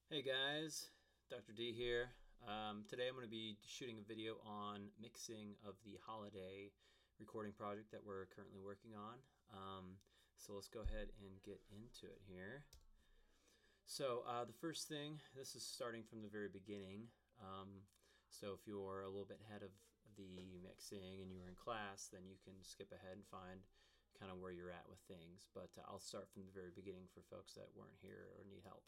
Hey guys, Dr. D here. Today I'm going to be shooting a video on mixing of the holiday recording project that we're currently working on. So let's go ahead and get into it here. So the first thing, this is starting from the very beginning. So if you're a little bit ahead of the mixing and you were in class, then you can skip ahead and find kind of where you're at with things. But I'll start from the very beginning for folks that weren't here or need help.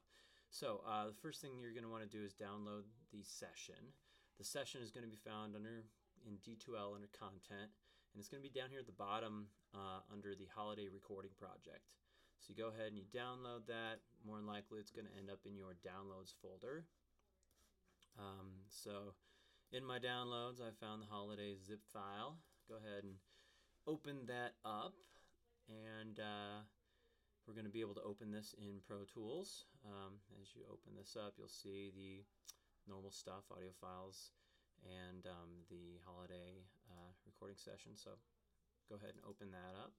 So the first thing you're going to want to do is download the session. The session is going to be found in D2L under Content, and it's going to be down here at the bottom under the Holiday Recording Project. So you go ahead and you download that. More than likely it's going to end up in your Downloads folder. So in my downloads I found the holiday zip file. Go ahead and open that up, and we're going to be able to open this in Pro Tools. As you open this up, you'll see the normal stuff, audio files, and the holiday recording session. So go ahead and open that up.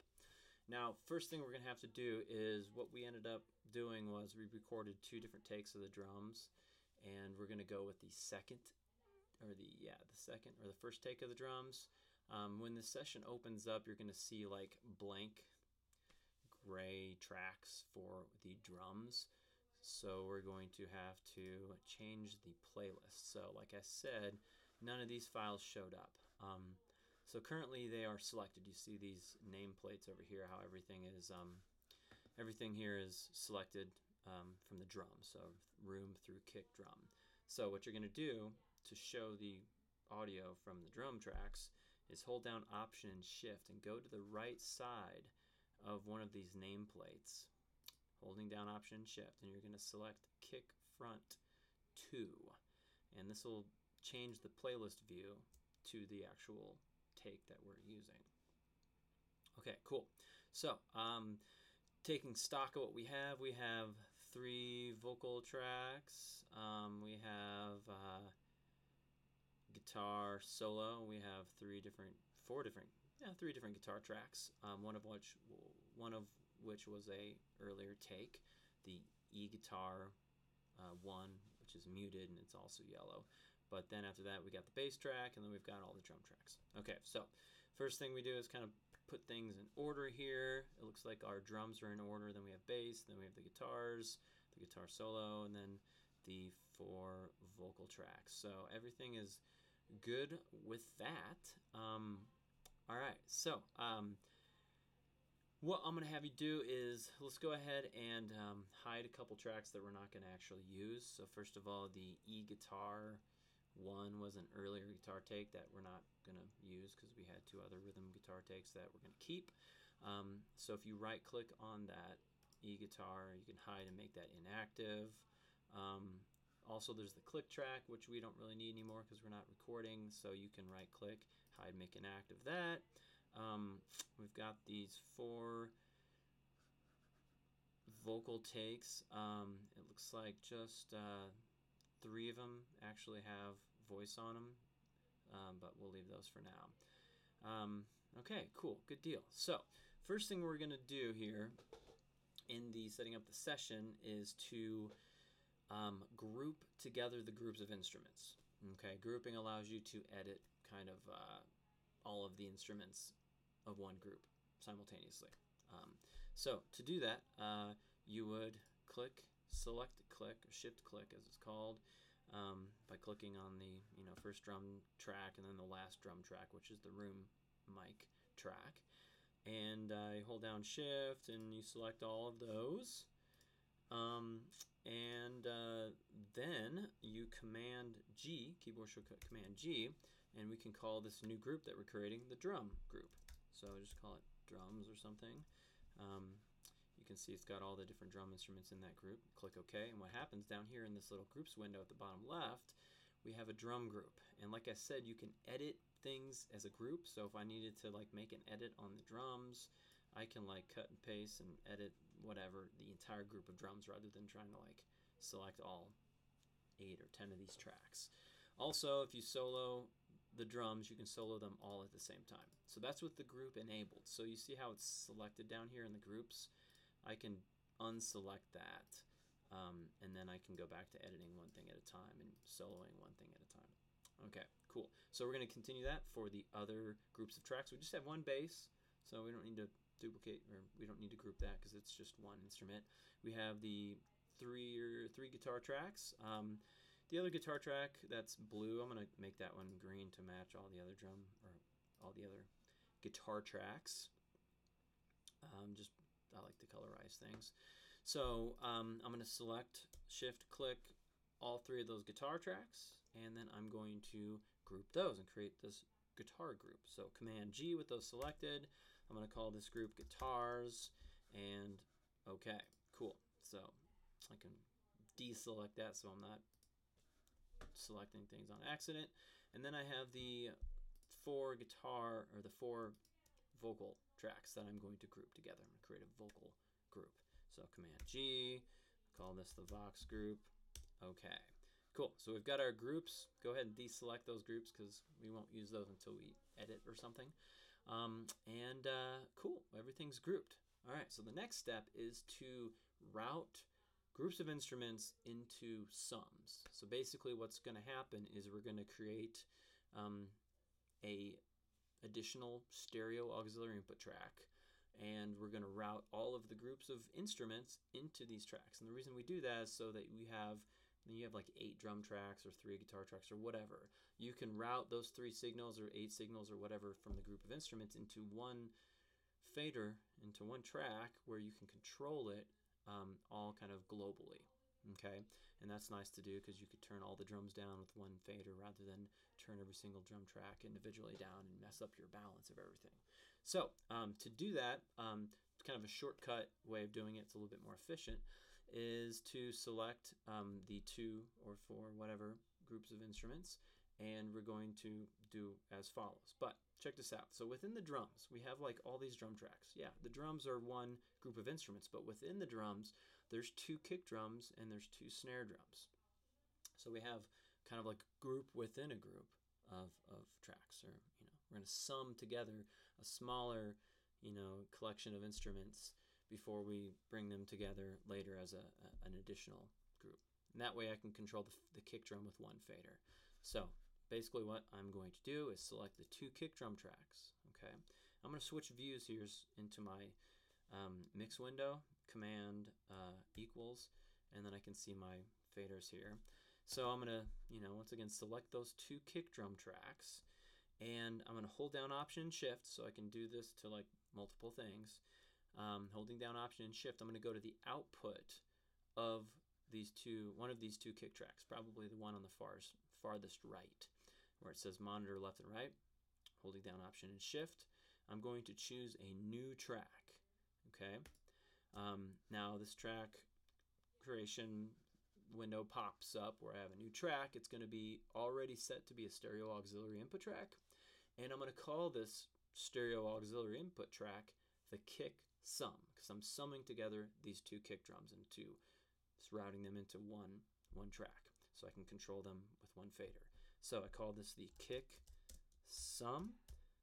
Now, first thing we're going to have to do is what we ended up doing was we recorded two different takes of the drums, and we're going to go with the first take of the drums. When the session opens up, you're going to see like blank gray tracks for the drums. So we're going to have to change the playlist. So like I said, none of these files showed up. So currently they are selected. You see these nameplates over here, how everything here is selected from the drum. So room through kick drum. So what you're going to do to show the audio from the drum tracks is hold down Option and Shift and go to the right side of one of these nameplates, holding down Option and Shift, and you're going to select Kick Front 2, and this will change the playlist view to the actual take that we're using. Okay, cool. So taking stock of what we have 3 vocal tracks, we have guitar solo, we have 3 different guitar tracks, one of which was a earlier take, the E guitar 1, which is muted and it's also yellow. But then after that we got the bass track, and then we've got all the drum tracks. Okay, so first thing we do is kind of put things in order here. It looks like our drums are in order, then we have bass, then we have the guitars, the guitar solo, and then the 4 vocal tracks. So everything is good with that. Alright, so what I'm going to have you do is let's go ahead and hide a couple tracks that we're not going to actually use. So first of all, the E guitar 1 was an earlier guitar take that we're not going to use because we had 2 other rhythm guitar takes that we're going to keep. So if you right click on that E guitar, you can hide and make that inactive. Also, there's the click track, which we don't really need anymore because we're not recording, so you can right click, hide, make inactive that. We've got these 4 vocal takes. It looks like just 3 of them actually have voice on them, but we'll leave those for now. Okay, cool, good deal. So first thing we're going to do here in the setting up the session is to group together the groups of instruments. Okay, grouping allows you to edit kind of all of the instruments of one group simultaneously. So to do that, you would select click, or shift click as it's called, by clicking on the first drum track and then the last drum track, which is the room mic track, and you hold down shift and you select all of those. And then you Command G, keyboard shortcut Command G, and we can call this new group that we're creating the drum group. So just call it drums or something. You can see it's got all the different drum instruments in that group. Click OK, and what happens down here in this little groups window at the bottom left, we have a drum group. And like I said, you can edit things as a group. So if I needed to like make an edit on the drums, I can like cut and paste and edit whatever, the entire group of drums, rather than trying to like select all 8 or 10 of these tracks. Also, if you solo the drums, you can solo them all at the same time. So that's with the group enabled. So you see how it's selected down here in the groups? I can unselect that, and then then I can go back to editing one thing at a time and soloing one thing at a time. Okay, cool. So we're going to continue that for the other groups of tracks. We just have one bass, so we don't need to duplicate, or we don't need to group that because it's just one instrument. We have the three guitar tracks. The other guitar track that's blue, I'm going to make that one green to match all the other all the other guitar tracks. I like to colorize things. So I'm going to select, shift, click all three of those guitar tracks, and then I'm going to group those and create this guitar group. So Command G with those selected. I'm going to call this group guitars, and okay, cool. So I can deselect that so I'm not selecting things on accident. And then I have the four vocal tracks that I'm going to group together. I'm going to create a vocal group. So Command G, call this the Vox group. Okay, cool. So we've got our groups. Go ahead and deselect those groups because we won't use those until we edit or something. Cool, everything's grouped. All right, so the next step is to route groups of instruments into sums. So basically what's going to happen is we're going to create a additional stereo auxiliary input track, and we're going to route all of the groups of instruments into these tracks. And the reason we do that is so that you have like 8 drum tracks or 3 guitar tracks or whatever. You can route those 3 signals or 8 signals or whatever from the group of instruments into one fader, into one track where you can control it all kind of globally. Okay, and that's nice to do because you could turn all the drums down with one fader rather than turn every single drum track individually down and mess up your balance of everything. So to do that, kind of a shortcut way of doing it, it's a little bit more efficient, is to select the 2 or 4 whatever groups of instruments, and we're going to do as follows. But check this out. So within the drums, we have like all these drum tracks. Yeah, the drums are one group of instruments, but within the drums, there's 2 kick drums and there's 2 snare drums. So we have kind of like group within a group of tracks, or we're going to sum together a smaller collection of instruments before we bring them together later as an additional group. And that way I can control the kick drum with one fader. So basically what I'm going to do is select the 2 kick drum tracks. Okay, I'm going to switch views here into my mix window, Command equals, and then I can see my faders here. So I'm going to, once again, select those 2 kick drum tracks, and I'm going to hold down Option and Shift so I can do this to like multiple things. Holding down Option and Shift, I'm going to go to the output of one of these 2 kick tracks, probably the one on the farthest right, where it says monitor left and right. Holding down Option and Shift, I'm going to choose a new track. Okay. Now this track creation window pops up where I have a new track. It's going to be already set to be a stereo auxiliary input track, and I'm going to call this stereo auxiliary input track the kick sum, because I'm summing together these 2 kick drums into routing them into one track so I can control them with one fader. So I call this the kick sum.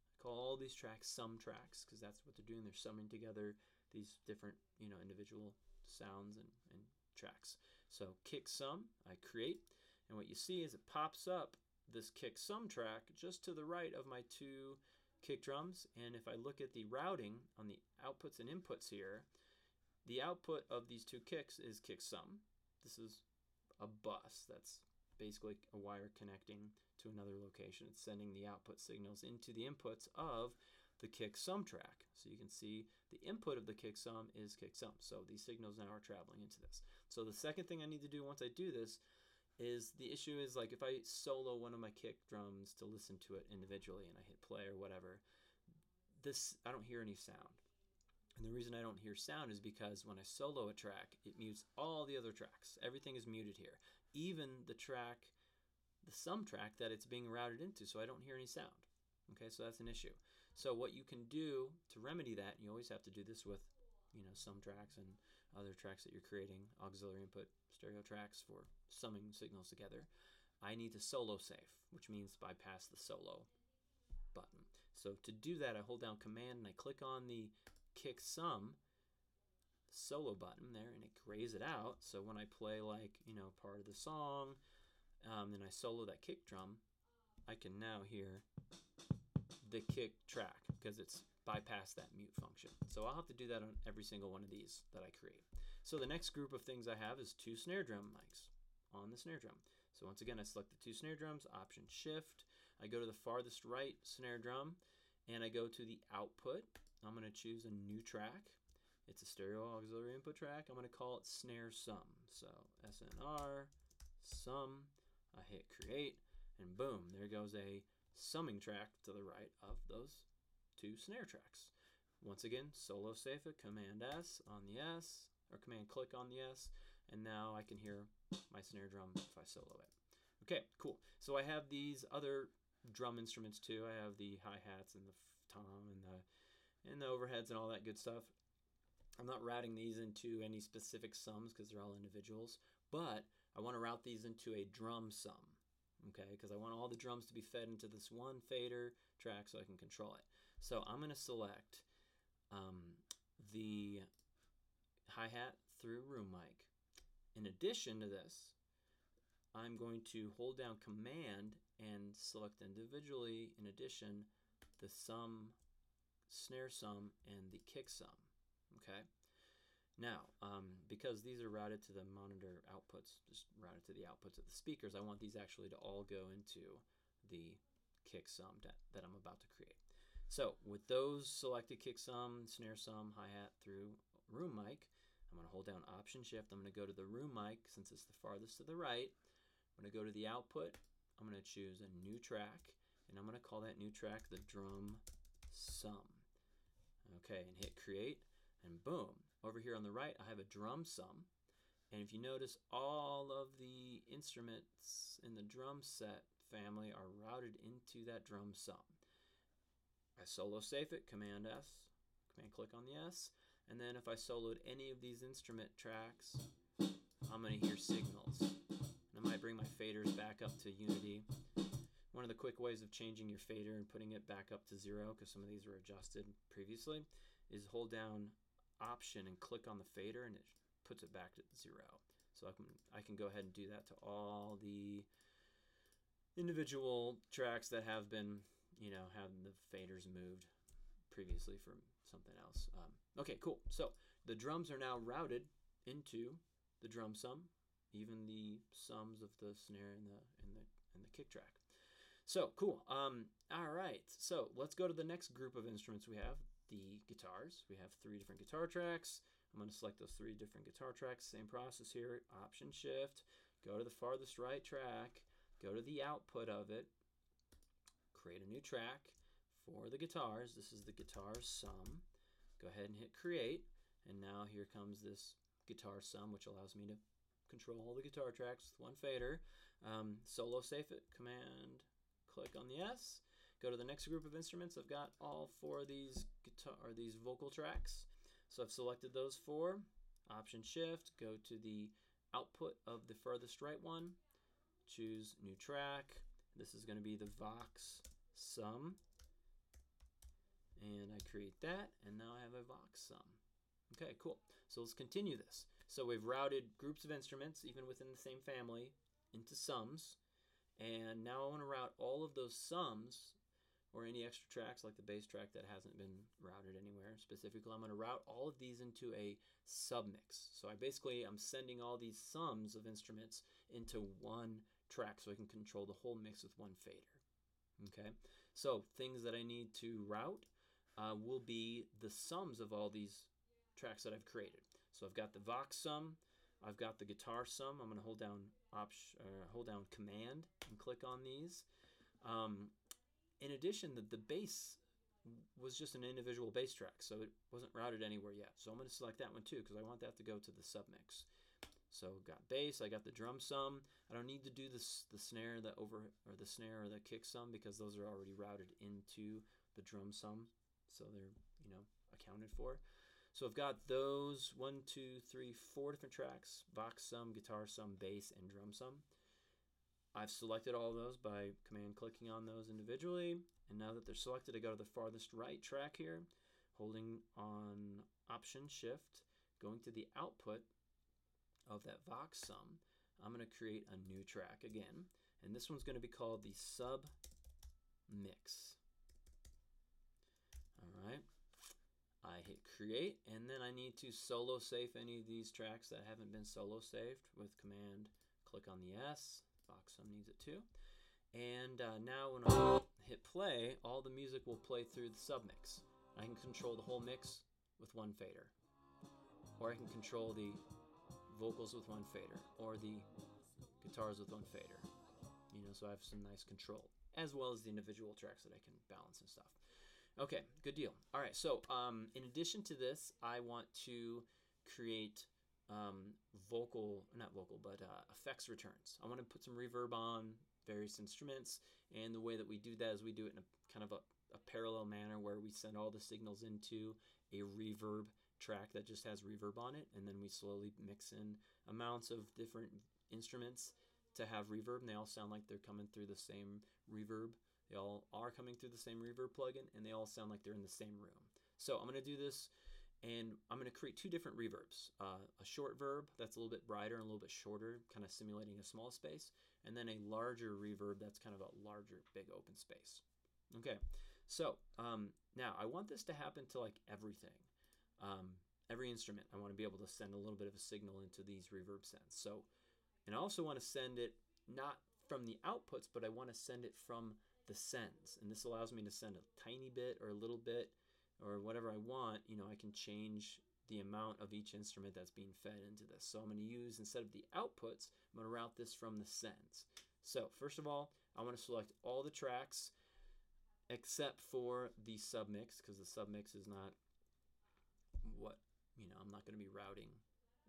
I call all these tracks sum tracks because that's what they're doing. They're summing together these different individual sounds and tracks. So kick sum I create, and what you see is it pops up this kick sum track just to the right of my 2 kick drums. And if I look at the routing on the outputs and inputs here, the output of these 2 kicks is kick sum. This is a bus. That's basically a wire connecting to another location. It's sending the output signals into the inputs of the kick sum track. So you can see the input of the kick sum is kick sum. So these signals now are traveling into this. So the second thing I need to do once I do this is, the issue is like if I solo one of my kick drums to listen to it individually and I hit play or whatever, I don't hear any sound. And the reason I don't hear sound is because when I solo a track, it mutes all the other tracks. Everything is muted here. Even the sum track that it's being routed into, so I don't hear any sound. Okay, so that's an issue. So what you can do to remedy that, and you always have to do this with sum tracks and other tracks that you're creating, auxiliary input stereo tracks for summing signals together, I need to solo safe, which means bypass the solo button. So to do that, I hold down Command and I click on the kick sum solo button there, and it grays it out. So when I play, like, part of the song, and I solo that kick drum, I can now hear the kick track because it's bypassed that mute function. So I'll have to do that on every single one of these that I create. So the next group of things I have is 2 snare drum mics on the snare drum. So once again, I select the 2 snare drums, Option Shift. I go to the farthest right snare drum, and I go to the output. I'm going to choose a new track. It's a stereo auxiliary input track. I'm going to call it Snare Sum. So SNR Sum. I hit Create, and boom, there goes a summing track to the right of those 2 snare tracks. Once again, solo safe it, Command S on the S, or Command click on the S, and now I can hear my snare drum if I solo it. Okay, cool. So I have these other drum instruments too. I have the hi-hats and the tom and the overheads and all that good stuff. I'm not routing these into any specific sums because they're all individuals, but I want to route these into a drum sum, okay, because I want all the drums to be fed into this one fader track so I can control it. So I'm going to select the hi-hat through room mic. In addition to this, I'm going to hold down Command and select individually, in addition, the sum, snare sum, and the kick sum. Okay. Now, because these are routed to the monitor outputs, just routed to the outputs of the speakers, I want these actually to all go into the kick sum that I'm about to create. So with those selected, kick sum, snare sum, hi-hat through room mic, I'm going to hold down Option Shift. I'm going to go to the room mic since it's the farthest to the right. I'm going to go to the output. I'm going to choose a new track, and I'm going to call that new track the drum sum. Okay, and hit Create, and boom. Over here on the right, I have a drum sum. And if you notice, all of the instruments in the drum set family are routed into that drum sum. I solo safe it, Command S, Command click on the S, and then if I soloed any of these instrument tracks, I'm going to hear signals. And I might bring my faders back up to unity. One of the quick ways of changing your fader and putting it back up to 0, because some of these were adjusted previously, is hold down Option and click on the fader, and it puts it back to 0. So I can go ahead and do that to all the individual tracks that have been, have the faders moved previously from something else. Okay, cool. So the drums are now routed into the drum sum, even the sums of the snare and the kick track. So cool. All right. So let's go to the next group of instruments we have. The guitars. We have 3 different guitar tracks. I'm going to select those 3 different guitar tracks. Same process here. Option Shift. Go to the farthest right track. Go to the output of it. Create a new track for the guitars. This is the guitar sum. Go ahead and hit Create. And now here comes this guitar sum, which allows me to control all the guitar tracks with one fader. Solo safe it. Command click on the S. Go to the next group of instruments. I've got all 4 of these vocal tracks. So I've selected those 4. Option Shift, go to the output of the furthest right one. Choose new track. This is going to be the Vox sum. And I create that, and now I have a Vox sum. Okay, cool. So let's continue this. So we've routed groups of instruments, even within the same family, into sums. And now I want to route all of those sums, or any extra tracks like the bass track that hasn't been routed anywhere. Specifically, I'm going to route all of these into a submix. So I'm sending all these sums of instruments into one track so I can control the whole mix with one fader. Okay, so things that I need to route will be the sums of all these tracks that I've created. So I've got the Vox sum, I've got the guitar sum. I'm going to hold down Command and click on these. In addition, the bass was just an individual bass track, so it wasn't routed anywhere yet. So I'm going to select that one too, because I want that to go to the submix. So I've got bass, I got the drum sum. I don't need to do the snare, the snare or the kick sum, because those are already routed into the drum sum, so they're accounted for. So I've got those 4 different tracks: Vox sum, guitar sum, bass, and drum sum. I've selected all those by command clicking on those individually, and now that they're selected, I go to the farthest right track here, holding on Option Shift, going to the output of that Vox sum, I'm going to create a new track again, and this one's going to be called the sub mix. All right, I hit create, and then I need to solo save any of these tracks that haven't been solo saved with command click on the S. Vox sum needs it too. And now when I hit play, all the music will play through the submix. I can control the whole mix with one fader, or I can control the vocals with one fader, or the guitars with one fader. You know, so I have some nice control, as well as the individual tracks that I can balance and stuff. Okay, good deal. All right, so in addition to this, I want to create effects returns. I want to put some reverb on various instruments, and the way that we do that is we do it in a kind of a parallel manner where we send all the signals into a reverb track that just has reverb on it, and then we slowly mix in amounts of different instruments to have reverb, and they all sound like they're coming through the same reverb. They all are coming through the same reverb plugin, and they all sound like they're in the same room. So I'm going to do this, and I'm going to create two different reverbs. A short verb that's a little bit brighter and a little bit shorter, kind of simulating a small space, and then a larger reverb that's kind of a larger, big open space. Okay, so now I want this to happen to like everything. Every instrument, I want to be able to send a little bit of a signal into these reverb sends. So, and I also want to send it not from the outputs, but I want to send it from the sends. And this allows me to send a tiny bit or a little bit or whatever I want. You know, I can change the amount of each instrument that's being fed into this. So I'm going to use, instead of the outputs, I'm going to route this from the sends. So first of all, I want to select all the tracks except for the submix, because the submix is not what, you know, I'm not going to be routing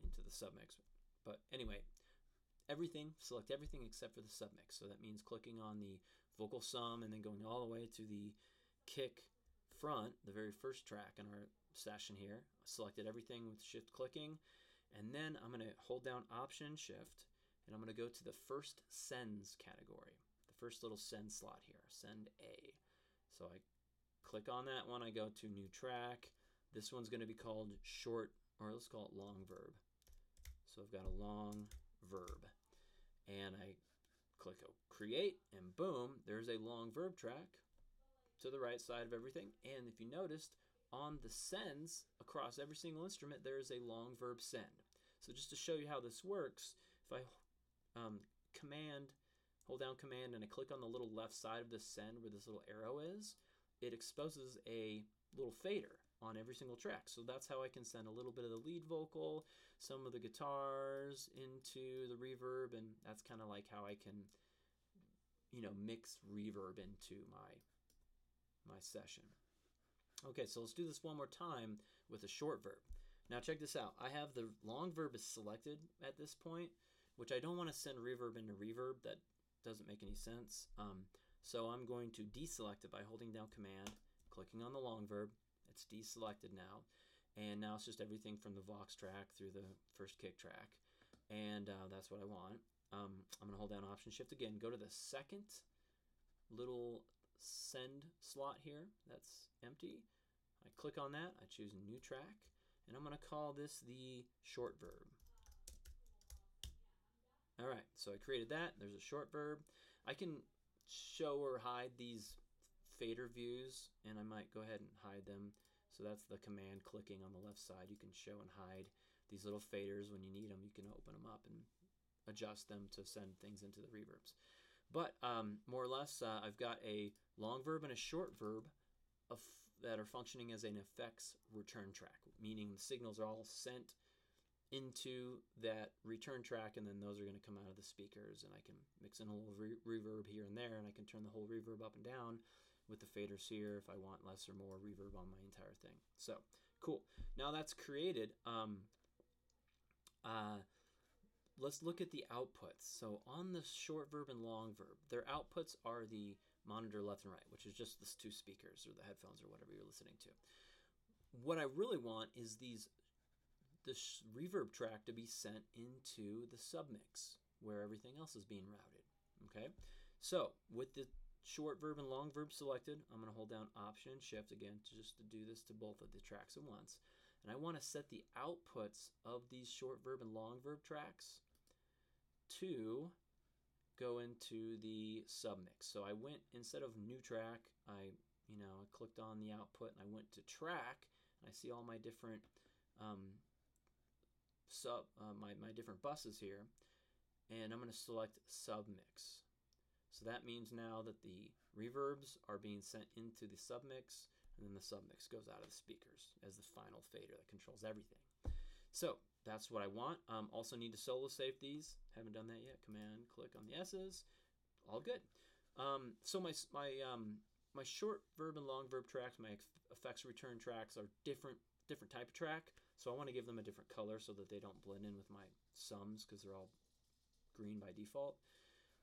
into the submix. But anyway, select everything except for the submix. So that means clicking on the vocal sum and then going all the way to the kick front, the very first track in our session here. I selected everything with shift clicking, and then I'm going to hold down option shift, and I'm going to go to the first sends category, the first little send slot here, send A. So I click on that one, I go to new track. This one's going to be called short, or let's call it long verb. So I've got a long verb, and I click create, and boom, there's a long verb track to the right side of everything. And if you noticed, on the sends across every single instrument, there is a long verb send. So just to show you how this works, if I hold down command and I click on the little left side of the send where this little arrow is, it exposes a little fader on every single track. So that's how I can send a little bit of the lead vocal, some of the guitars into the reverb, and that's kind of like how I can, you know, mix reverb into my session. Okay, so let's do this one more time with a short verb. Now check this out. I have the long verb is selected at this point, which I don't want to send reverb into reverb. That doesn't make any sense. So I'm going to deselect it by holding down command, clicking on the long verb. It's deselected now, and now it's just everything from the Vox track through the first kick track, and that's what I want. I'm going to hold down option shift again, go to the second little send slot here that's empty. I click on that, I choose a new track, and I'm going to call this the short verb. All right, so I created that. There's a short verb. I can show or hide these fader views, and I might go ahead and hide them. So that's the command clicking on the left side. You can show and hide these little faders when you need them. You can open them up and adjust them to send things into the reverbs. But more or less, I've got a long verb and a short verb that are functioning as an effects return track, meaning the signals are all sent into that return track, and then those are going to come out of the speakers, and I can mix in a little reverb here and there, and I can turn the whole reverb up and down with the faders here if I want less or more reverb on my entire thing. So cool. Now that's created. Let's look at the outputs. So on the short verb and long verb, their outputs are the monitor left and right, which is just the two speakers or the headphones or whatever you're listening to. What I really want is this reverb track to be sent into the submix where everything else is being routed. Okay, so with the short verb and long verb selected, I'm going to hold down option and shift again just to do this to both of the tracks at once. and I want to set the outputs of these short verb and long verb tracks to go into the submix. So I went, instead of new track, I clicked on the output and I went to track, and I see all my different my different buses here, and I'm going to select submix. So that means now that the reverbs are being sent into the submix, and then the submix goes out of the speakers as the final fader that controls everything. So that's what I want. Also need to solo save these. Haven't done that yet. Command click on the S's. All good. So my short verb and long verb tracks, my effects return tracks, are different type of track. So I want to give them a different color so that they don't blend in with my sums, because they're all green by default.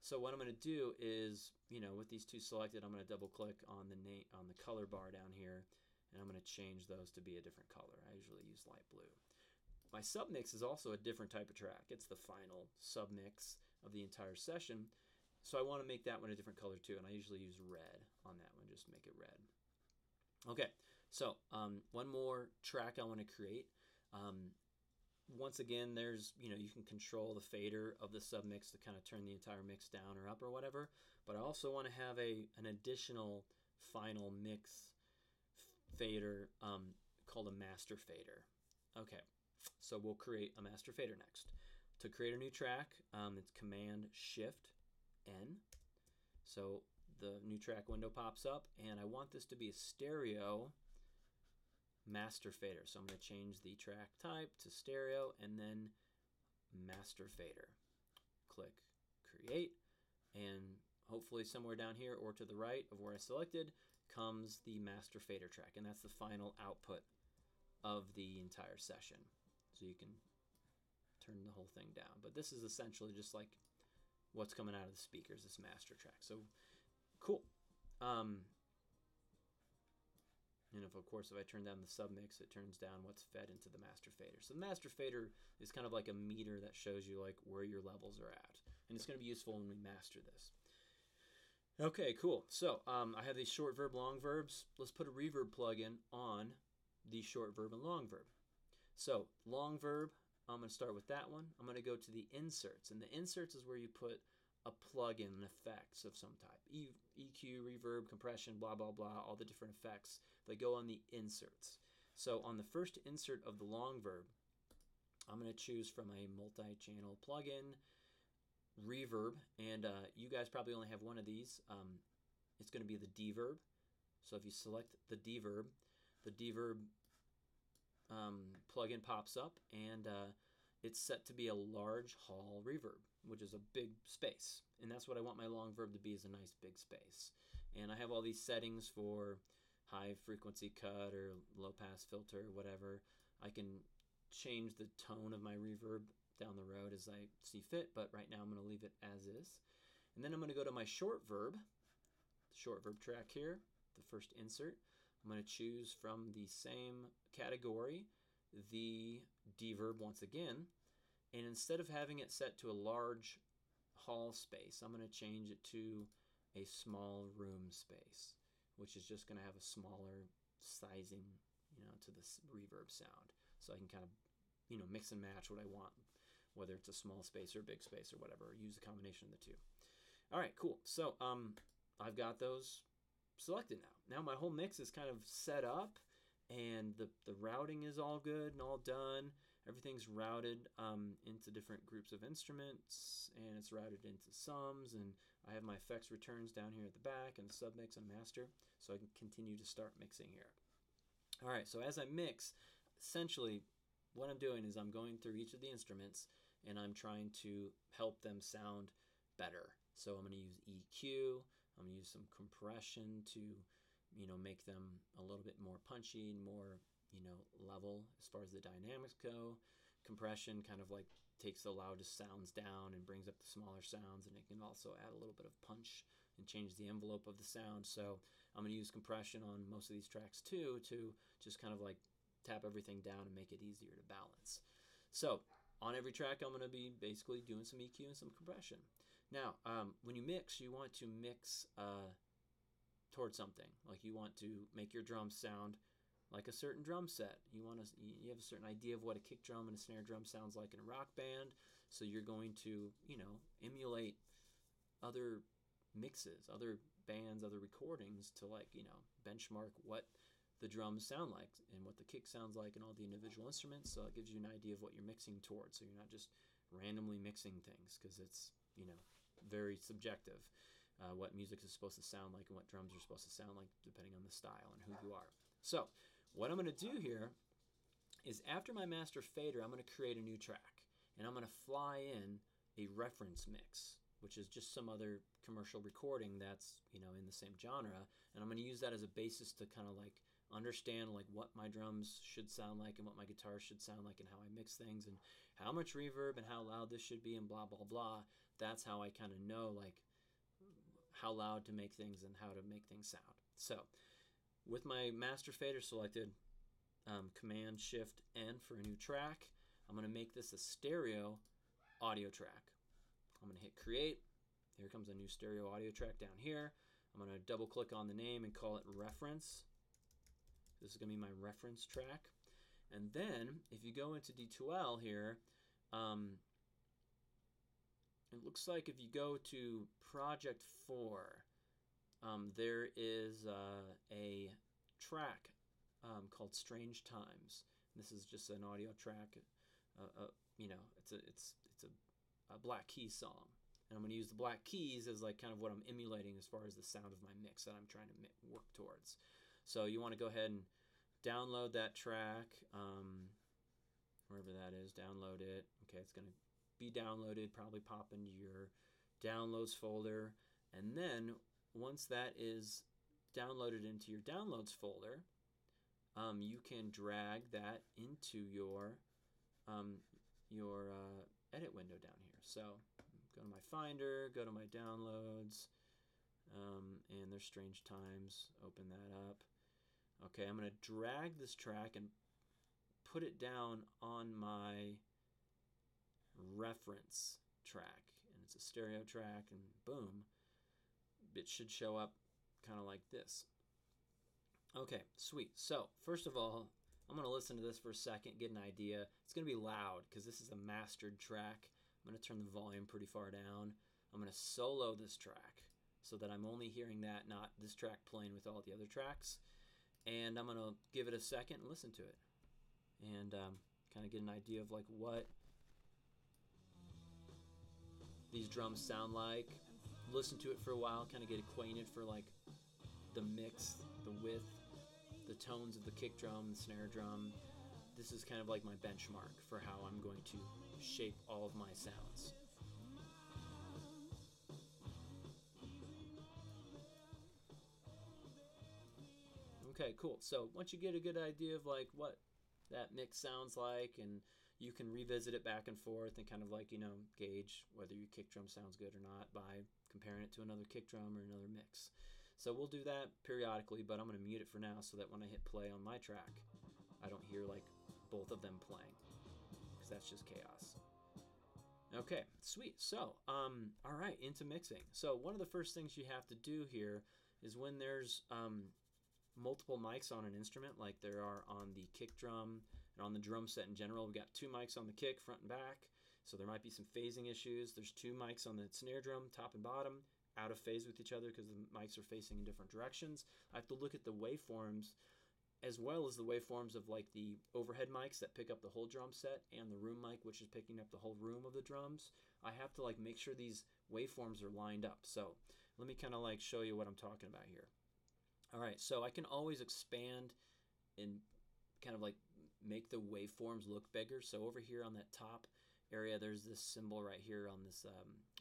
So what I'm going to do is, with these two selected, I'm going to double click on the color bar down here, and I'm going to change those to be a different color. I usually use light blue. My submix is also a different type of track. It's the final submix of the entire session. So I want to make that one a different color too, and I usually use red on that one, just make it red. Okay, so one more track I want to create. Once again, there's, you can control the fader of the submix to kind of turn the entire mix down or up or whatever, but I also want to have an additional final mix fader called a master fader. Okay, so we'll create a master fader next. To create a new track, it's Command Shift N. So the new track window pops up, and I want this to be a stereo master fader. So I'm going to change the track type to stereo and then master fader. Click create, and hopefully somewhere down here or to the right of where I selected comes the master fader track, and that's the final output of the entire session. So you can turn the whole thing down, but this is essentially just like what's coming out of the speakers, this master track. So cool. And of course, if I turn down the submix, it turns down what's fed into the master fader. So the master fader is kind of like a meter that shows you like where your levels are at, and it's going to be useful when we master this. Okay, cool. So I have these short verb, long verbs. Let's put a reverb plugin on the short verb and long verb. So long verb, I'm going to start with that one. I'm going to go to the inserts, and the inserts is where you put a plugin and effects of some type. EQ, reverb, compression, blah, blah, blah, all the different effects that go on the inserts. So on the first insert of the long verb, I'm going to choose from a multi-channel plugin, reverb, and you guys probably only have one of these. It's going to be the deverb. So if you select the deverb plugin pops up, and it's set to be a large hall reverb, which is a big space, and that's what I want my long verb to be, is a nice big space. And I have all these settings for high frequency cut or low pass filter or whatever. I can change the tone of my reverb down the road as I see fit, but right now I'm going to leave it as is. And then I'm going to go to my short verb track here, the first insert. I'm going to choose from the same category the deverb once again, and instead of having it set to a large hall space, I'm going to change it to a small room space, which is just going to have a smaller sizing, to the reverb sound. So I can kind of, mix and match what I want, whether it's a small space or a big space or whatever, or use a combination of the two. All right, cool. So I've got those selected now. Now my whole mix is kind of set up, and the routing is all good and all done. Everything's routed into different groups of instruments, and it's routed into sums, and I have my effects returns down here at the back, and submix and master, so I can continue to start mixing here. All right, so as I mix, essentially what I'm doing is I'm going through each of the instruments, and I'm trying to help them sound better. So I'm going to use EQ, I'm going to use some compression to make them a little bit more punchy and more level as far as the dynamics go. Compression kind of like takes the loudest sounds down and brings up the smaller sounds, and it can also add a little bit of punch and change the envelope of the sound. So I'm going to use compression on most of these tracks too, to just kind of like tap everything down and make it easier to balance. So on every track I'm going to be basically doing some EQ and some compression. Now when you mix, you want to mix towards something. Like you want to make your drums sound like a certain drum set. You have a certain idea of what a kick drum and a snare drum sounds like in a rock band, so you're going to, emulate other mixes, other bands, other recordings to benchmark what the drums sound like and what the kick sounds like and all the individual instruments. So it gives you an idea of what you're mixing towards. So you're not just randomly mixing things, because it's very subjective what music is supposed to sound like and what drums are supposed to sound like depending on the style and who you are. So what I'm going to do here is, after my master fader, I'm going to create a new track, and I'm going to fly in a reference mix, which is just some other commercial recording that's in the same genre, and I'm going to use that as a basis to kind of understand what my drums should sound like and what my guitar should sound like and how I mix things and how much reverb and how loud this should be and blah blah blah. That's how I kind of know how loud to make things and how to make things sound. So with my master fader selected, Command Shift N for a new track, I'm going to make this a stereo audio track. I'm going to hit create. Here comes a new stereo audio track down here. I'm going to double click on the name and call it reference. This is going to be my reference track. And then if you go into D2L here, it looks like if you go to Project 4, there is a track called Strange Times. This is just an audio track. It's a Black Keys song, and I'm going to use the Black Keys as kind of what I'm emulating as far as the sound of my mix that I'm trying to work towards. So you want to go ahead and download that track, wherever that is. Download it. Okay, it's going to be downloaded. Probably pop into your downloads folder, and then once that is downloaded into your downloads folder, you can drag that into your edit window down here. So go to my Finder, go to my downloads, and there's Strange Times. Open that up. Okay, I'm going to drag this track and put it down on my reference track, and it's a stereo track, and boom, it should show up kind of like this. Okay, sweet. So first of all, I'm going to listen to this for a second, get an idea. It's going to be loud because this is a mastered track. I'm going to turn the volume pretty far down. I'm going to solo this track so that I'm only hearing that, not this track playing with all the other tracks. And I'm going to give it a second and listen to it, and kind of get an idea of what these drums sound like. Listen to it for a while, kind of get acquainted for the mix, the width, the tones of the kick drum, the snare drum. This is kind of my benchmark for how I'm going to shape all of my sounds. Okay, cool. So once you get a good idea of what that mix sounds like, and you can revisit it back and forth and kind of gauge whether your kick drum sounds good or not by comparing it to another kick drum or another mix. So we'll do that periodically, but I'm going to mute it for now so that when I hit play on my track, I don't hear both of them playing, because that's just chaos. Okay, sweet. So, all right, into mixing. So one of the first things you have to do here is, when there's multiple mics on an instrument, like there are on the kick drum and on the drum set in general. We've got 2 mics on the kick, front and back, so there might be some phasing issues. There's 2 mics on the snare drum, top and bottom, out of phase with each other because the mics are facing in different directions. I have to look at the waveforms, as well as the waveforms of the overhead mics that pick up the whole drum set, and the room mic, which is picking up the whole room of the drums. I have to make sure these waveforms are lined up. So let me kind of show you what I'm talking about here. All right, so I can always expand and kind of make the waveforms look bigger. So over here on that top area, there's this symbol right here on this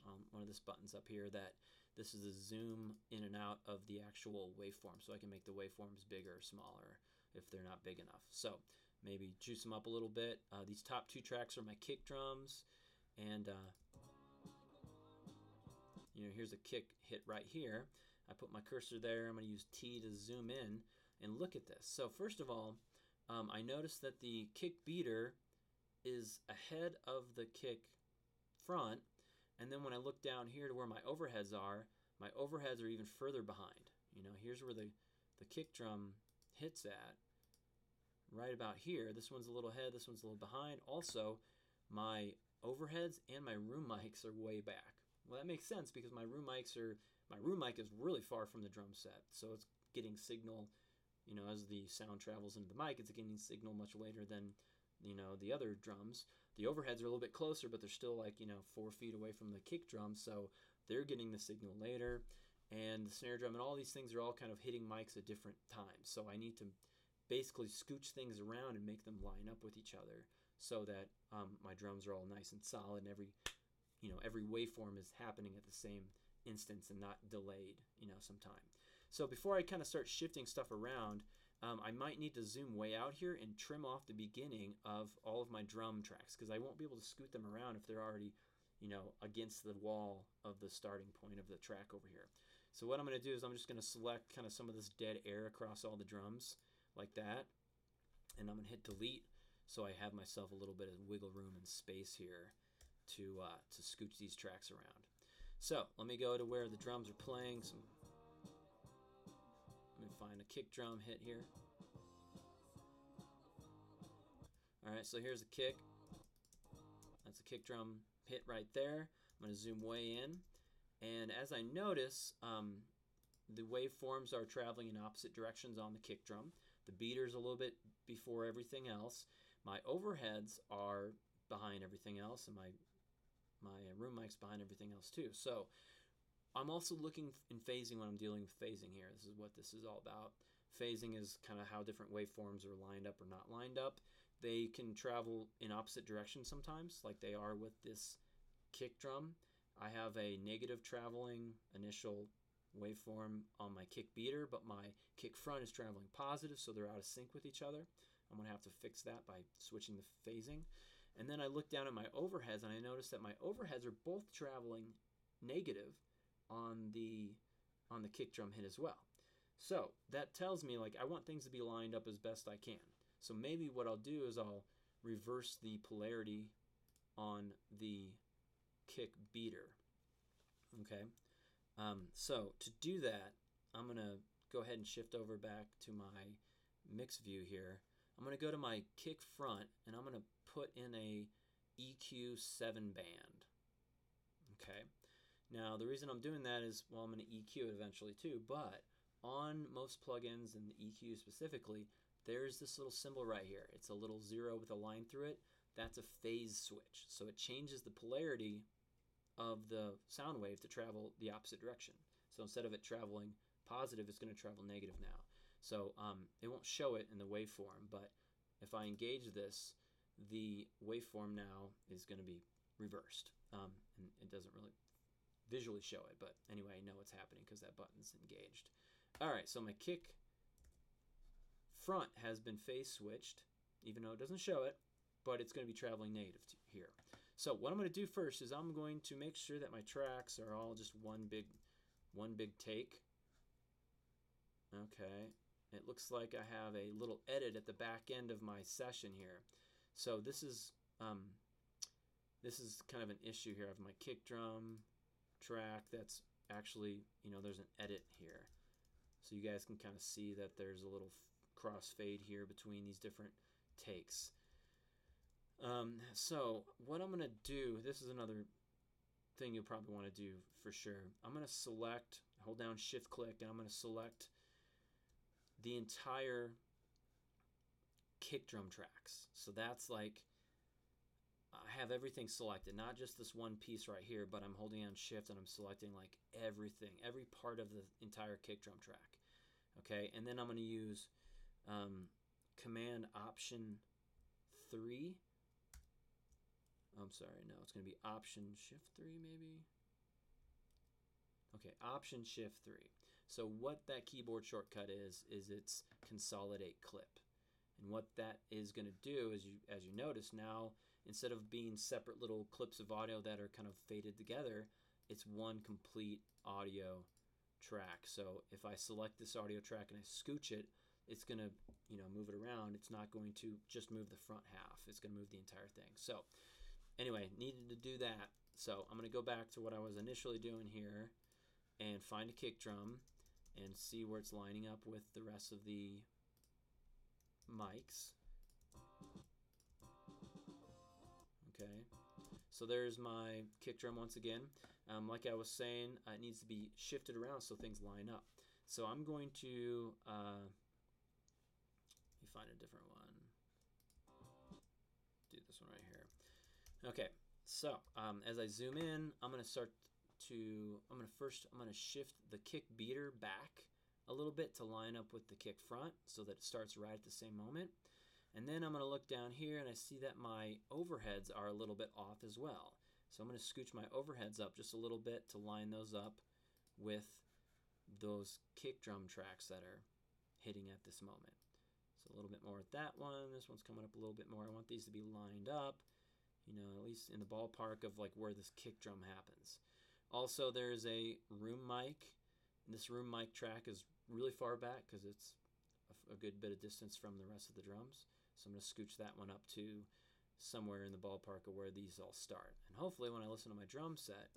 on one of these buttons up here, that this is a zoom in and out of the actual waveform. So I can make the waveforms bigger or smaller if they're not big enough. So maybe juice them up a little bit. These top 2 tracks are my kick drums, and here's a kick hit right here. I put my cursor there. I'm going to use T to zoom in and look at this. So first of all, I noticed that the kick beater is ahead of the kick front, and then when I look down here to where my overheads are even further behind. Here's where the kick drum hits at, right about here. This one's a little ahead, this one's a little behind. Also, my overheads and my room mics are way back. Well, that makes sense because my room mic is really far from the drum set, so it's getting signal, as the sound travels into the mic, it's getting signal much later than, the other drums. The overheads are a little bit closer, but they're still like, 4 feet away from the kick drum, so they're getting the signal later. And the snare drum and all these things are all kind of hitting mics at different times. So I need to basically scooch things around and make them line up with each other so that my drums are all nice and solid, and every waveform is happening at the same instance and not delayed, some time. So before I kind of start shifting stuff around, I might need to zoom way out here and trim off the beginning of all of my drum tracks, because I won't be able to scoot them around if they're already, against the wall of the starting point of the track over here. So what I'm going to do is I'm just going to select kind of some of this dead air across all the drums like that, and I'm going to hit delete so I have myself a little bit of wiggle room and space here to scooch these tracks around. So let me go to where the drums are playing. Let me find a kick drum hit here. Alright, so here's a kick. That's a kick drum hit right there. I'm going to zoom way in. And as I notice, the waveforms are traveling in opposite directions on the kick drum. The beater's a little bit before everything else. My overheads are behind everything else, and my room mic's behind everything else too. So I'm also looking in phasing when I'm dealing with phasing here. This is what this is all about. Phasing is kind of how different waveforms are lined up or not lined up. They can travel in opposite directions sometimes, like they are with this kick drum. I have a negative traveling initial waveform on my kick beater, but my kick front is traveling positive, so they're out of sync with each other. I'm going to have to fix that by switching the phasing. And then I look down at my overheads, and I notice that my overheads are both traveling negative on the kick drum hit as well. So that tells me, like, I want things to be lined up as best I can. So maybe what I'll do is I'll reverse the polarity on the kick beater. Okay. So to do that, I'm going to go ahead and shift over back to my mix view here. I'm going to go to my kick front, and I'm going to put in a EQ 7 band. Okay. Now the reason I'm doing that is, well, I'm going to EQ it eventually too, but on most plugins and the EQ specifically, there's this little symbol right here. It's a little 0 with a line through it. That's a phase switch. So it changes the polarity of the sound wave to travel the opposite direction. So instead of it traveling positive, it's going to travel negative now. So it won't show it in the waveform, but if I engage this, the waveform now is going to be reversed. And it doesn't really visually show it, but anyway, I know what's happening because that button's engaged. Alright, so my kick front has been phase switched, even though it doesn't show it, but it's going to be traveling negative here. So what I'm going to do first is I'm going to make sure that my tracks are all just one big take. Okay, it looks like I have a little edit at the back end of my session here. So this is kind of an issue here. I have my kick drum track that's actually, there's an edit here. So you guys can kind of see that there's a little crossfade here between these different takes. So what I'm going to do, this is another thing you'll probably want to do for sure. I'm going to select, hold down shift click, and I'm going to select the entire kick drum tracks. So that's like, I have everything selected, not just this one piece right here, but I'm holding down shift and I'm selecting like everything, every part of the entire kick drum track. Okay, and then I'm going to use Command Option 3. I'm sorry, no, it's going to be Option Shift 3 maybe. Okay, Option Shift 3. So what that keyboard shortcut is it's consolidate clip. And what that is going to do is, as you notice now, instead of being separate little clips of audio that are kind of faded together, it's one complete audio track. So if I select this audio track and I scooch it, it's going to, move it around. It's not going to just move the front half. It's going to move the entire thing. So anyway, needed to do that. So I'm going to go back to what I was initially doing here and find a kick drum and see where it's lining up with the rest of the mics. Okay, so there's my kick drum once again. Like I was saying, it needs to be shifted around so things line up. So I'm going to let me find a different one. Do this one right here. Okay, so as I zoom in, I'm going to shift the kick beater back a little bit to line up with the kick front so that it starts right at the same moment. And then I'm going to look down here and I see that my overheads are a little bit off as well. So I'm going to scooch my overheads up just a little bit to line those up with those kick drum tracks that are hitting at this moment. So a little bit more at that one. This one's coming up a little bit more. I want these to be lined up, you know, at least in the ballpark of like where this kick drum happens. Also, there's a room mic. This room mic track is really far back because it's a good bit of distance from the rest of the drums. So I'm going to scooch that one up to somewhere in the ballpark of where these all start. And hopefully when I listen to my drum set,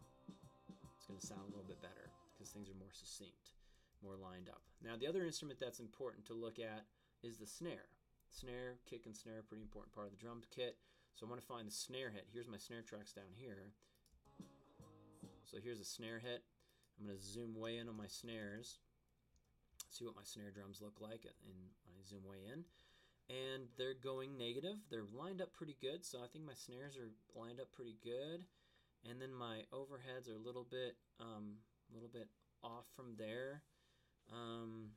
it's going to sound a little bit better because things are more succinct, more lined up. Now the other instrument that's important to look at is the snare. Snare, kick and snare, pretty important part of the drum kit. So I want to find the snare hit. Here's my snare tracks down here. So here's a snare hit. I'm going to zoom way in on my snares, see what my snare drums look like when I zoom way in. And they're going negative. They're lined up pretty good, so I think my snares are lined up pretty good. And then my overheads are a little bit off from there. And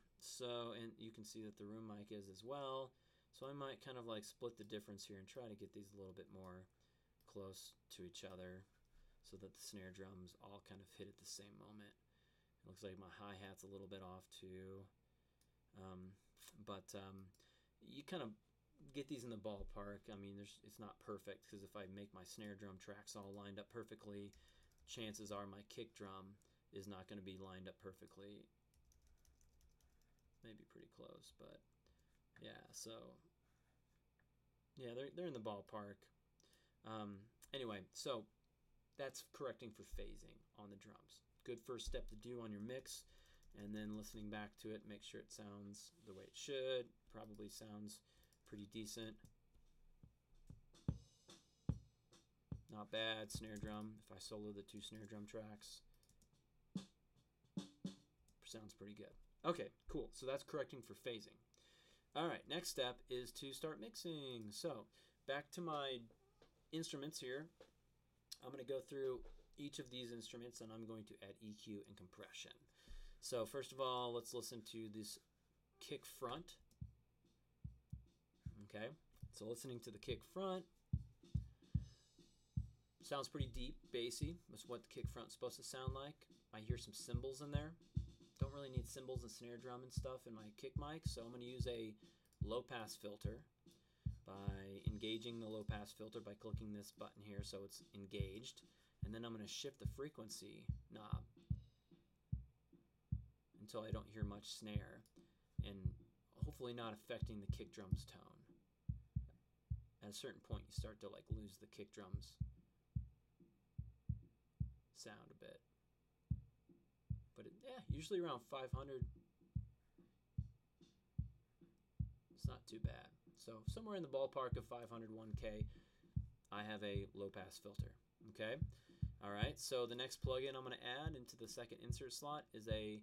you can see that the room mic is as well. So I might kind of like split the difference here and try to get these a little bit more close to each other so that the snare drums all kind of hit at the same moment. It looks like my hi-hat's a little bit off too. You kind of get these in the ballpark. I mean, it's not perfect because if I make my snare drum tracks all lined up perfectly, chances are my kick drum is not going to be lined up perfectly. Maybe pretty close, but yeah. So yeah, they're in the ballpark. Anyway, so that's correcting for phasing on the drums. Good first step to do on your mix. And then listening back to it, make sure it sounds the way it should. Probably sounds pretty decent. Not bad. Snare drum. If I solo the 2 snare drum tracks, sounds pretty good. Okay, cool. So that's correcting for phasing. All right, next step is to start mixing. So back to my instruments here. I'm going to go through each of these instruments and I'm going to add EQ and compression. So first of all, let's listen to this kick front. Okay, so listening to the kick front, sounds pretty deep, bassy. That's what the kick front's supposed to sound like. I hear some cymbals in there. Don't really need cymbals and snare drum and stuff in my kick mic, so I'm going to use a low pass filter by engaging the low pass filter by clicking this button here so it's engaged. And then I'm going to shift the frequency knob until I don't hear much snare, and hopefully not affecting the kick drum's tone. At a certain point, you start to like lose the kick drum's sound a bit. But usually around 500, it's not too bad. So somewhere in the ballpark of 500, 1K, I have a low pass filter. Okay. All right. So the next plugin I'm going to add into the second insert slot is a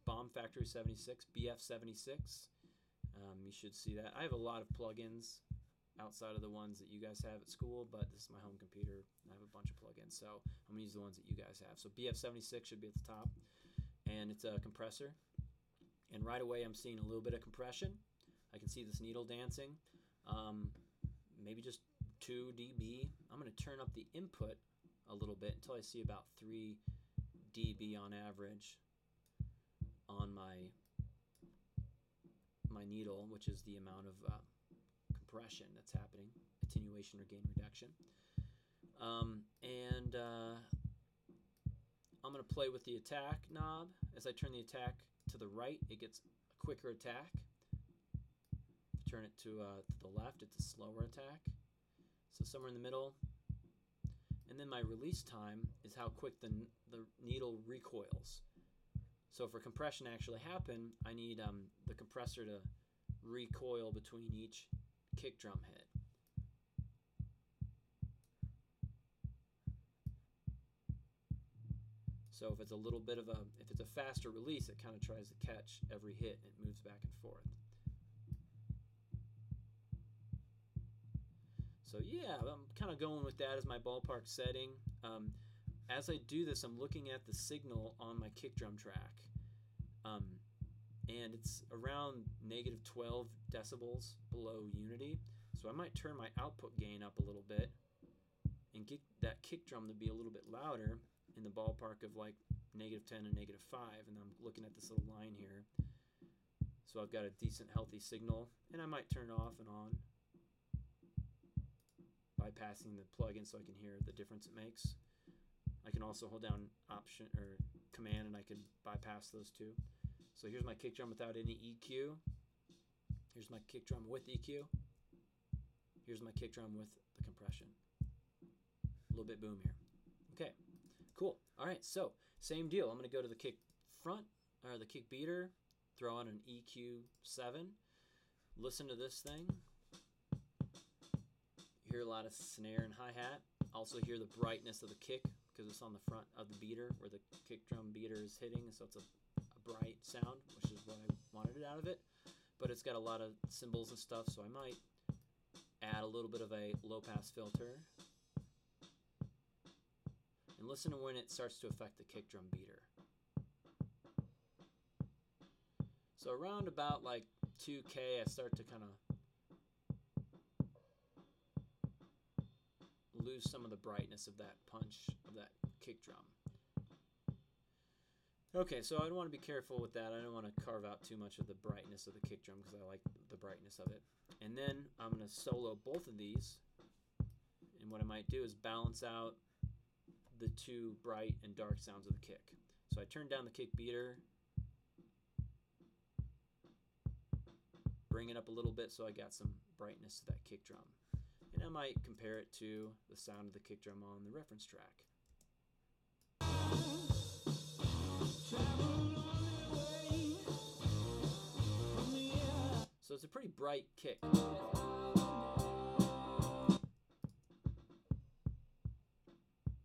Bomb Factory 76, BF76. You should see that. I have a lot of plugins outside of the ones that you guys have at school, but this is my home computer. I have a bunch of plugins, so I'm going to use the ones that you guys have. So BF76 should be at the top, and it's a compressor. And right away I'm seeing a little bit of compression. I can see this needle dancing. Maybe just 2 dB. I'm going to turn up the input a little bit until I see about 3 dB on average on my needle, which is the amount of compression that's happening, attenuation or gain reduction. I'm going to play with the attack knob. As I turn the attack to the right, it gets a quicker attack. If I turn it to the left, it's a slower attack. So somewhere in the middle. And then my release time is how quick the needle recoils. So for compression to actually happen, I need the compressor to recoil between each kick drum hit. So if it's a little bit of a, if it's a faster release, it kind of tries to catch every hit and it moves back and forth. So yeah, I'm kind of going with that as my ballpark setting. As I do this, I'm looking at the signal on my kick drum track, and it's around -12 decibels below unity. So I might turn my output gain up a little bit and get that kick drum to be a little bit louder, in the ballpark of like -10 and -5. And I'm looking at this little line here. So I've got a decent healthy signal, and I might turn it off and on, bypassing the plugin so I can hear the difference it makes. I can also hold down Option or Command and I can bypass those two. So here's my kick drum without any EQ. Here's my kick drum with EQ. Here's my kick drum with the compression. A little bit boom here. Okay, cool. All right, so same deal. I'm going to go to the kick front, or the kick beater, throw on an EQ7, listen to this thing. Hear a lot of snare and hi-hat. Also hear the brightness of the kick because it's on the front of the beater where the kick drum beater is hitting, so it's a bright sound, which is what I wanted out of it. But it's got a lot of cymbals and stuff, so I might add a little bit of a low-pass filter. And listen to when it starts to affect the kick drum beater. So around about like 2K, I start to kind of lose some of the brightness of that punch of that kick drum. Okay, so I want to be careful with that. I don't want to carve out too much of the brightness of the kick drum because I like the brightness of it. And then I'm going to solo both of these. And what I might do is balance out the two bright and dark sounds of the kick. So I turn down the kick beater, bring it up a little bit so I got some brightness to that kick drum. And I might compare it to the sound of the kick drum on the reference track. So it's a pretty bright kick.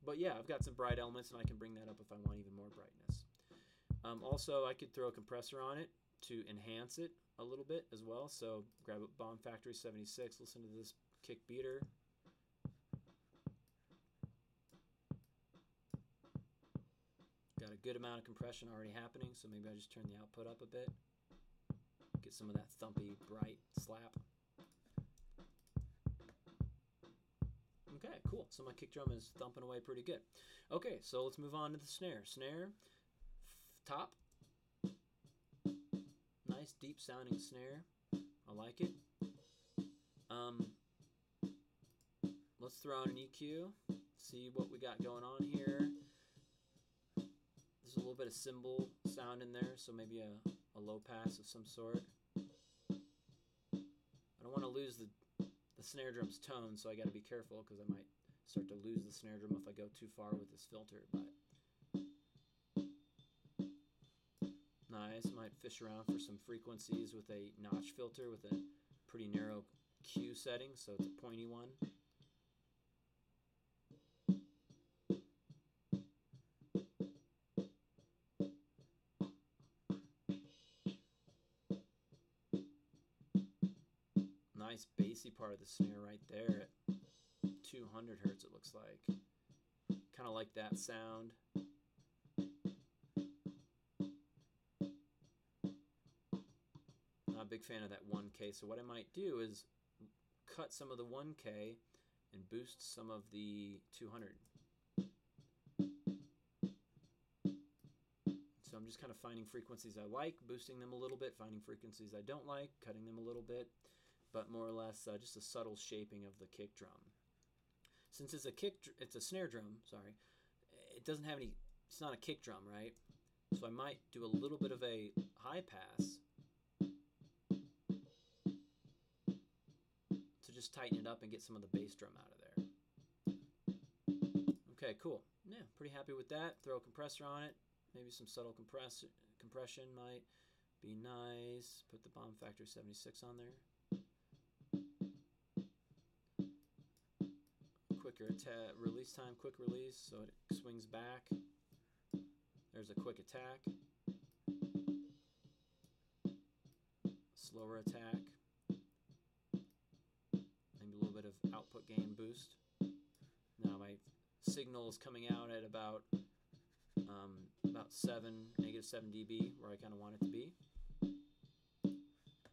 But yeah, I've got some bright elements and I can bring that up if I want even more brightness. Also, I could throw a compressor on it to enhance it a little bit as well. So grab a Bomb Factory 76, listen to this kick beater. Got a good amount of compression already happening, so maybe I just turn the output up a bit. Get some of that thumpy, bright slap. Okay, cool. So my kick drum is thumping away pretty good. Okay, so let's move on to the snare. Snare, top. Nice, deep sounding snare. I like it. Let's throw on an EQ. See what we got going on here. There's a little bit of cymbal sound in there, so maybe a low pass of some sort. I don't want to lose the snare drum's tone, so I got to be careful because I might start to lose the snare drum if I go too far with this filter. But nice. Might fish around for some frequencies with a notch filter with a pretty narrow Q setting, so it's a pointy one. Nice bassy part of the snare right there at 200 hertz, it looks like. Kind of like that sound. Not a big fan of that 1K, so what I might do is cut some of the 1K and boost some of the 200. So I'm just kind of finding frequencies I like, boosting them a little bit, finding frequencies I don't like, cutting them a little bit. But more or less just a subtle shaping of the kick drum. Since it's a snare drum, sorry, it doesn't have any, it's not a kick drum, right? So I might do a little bit of a high pass to just tighten it up and get some of the bass drum out of there. Okay, cool. Yeah, pretty happy with that. Throw a compressor on it. Maybe some subtle compression might be nice. Put the Bomb Factory 76 on there. Quicker release time, quick release, so it swings back. There's a quick attack, slower attack, maybe a little bit of output gain boost. Now my signal is coming out at about -7 dB, where I kind of want it to be.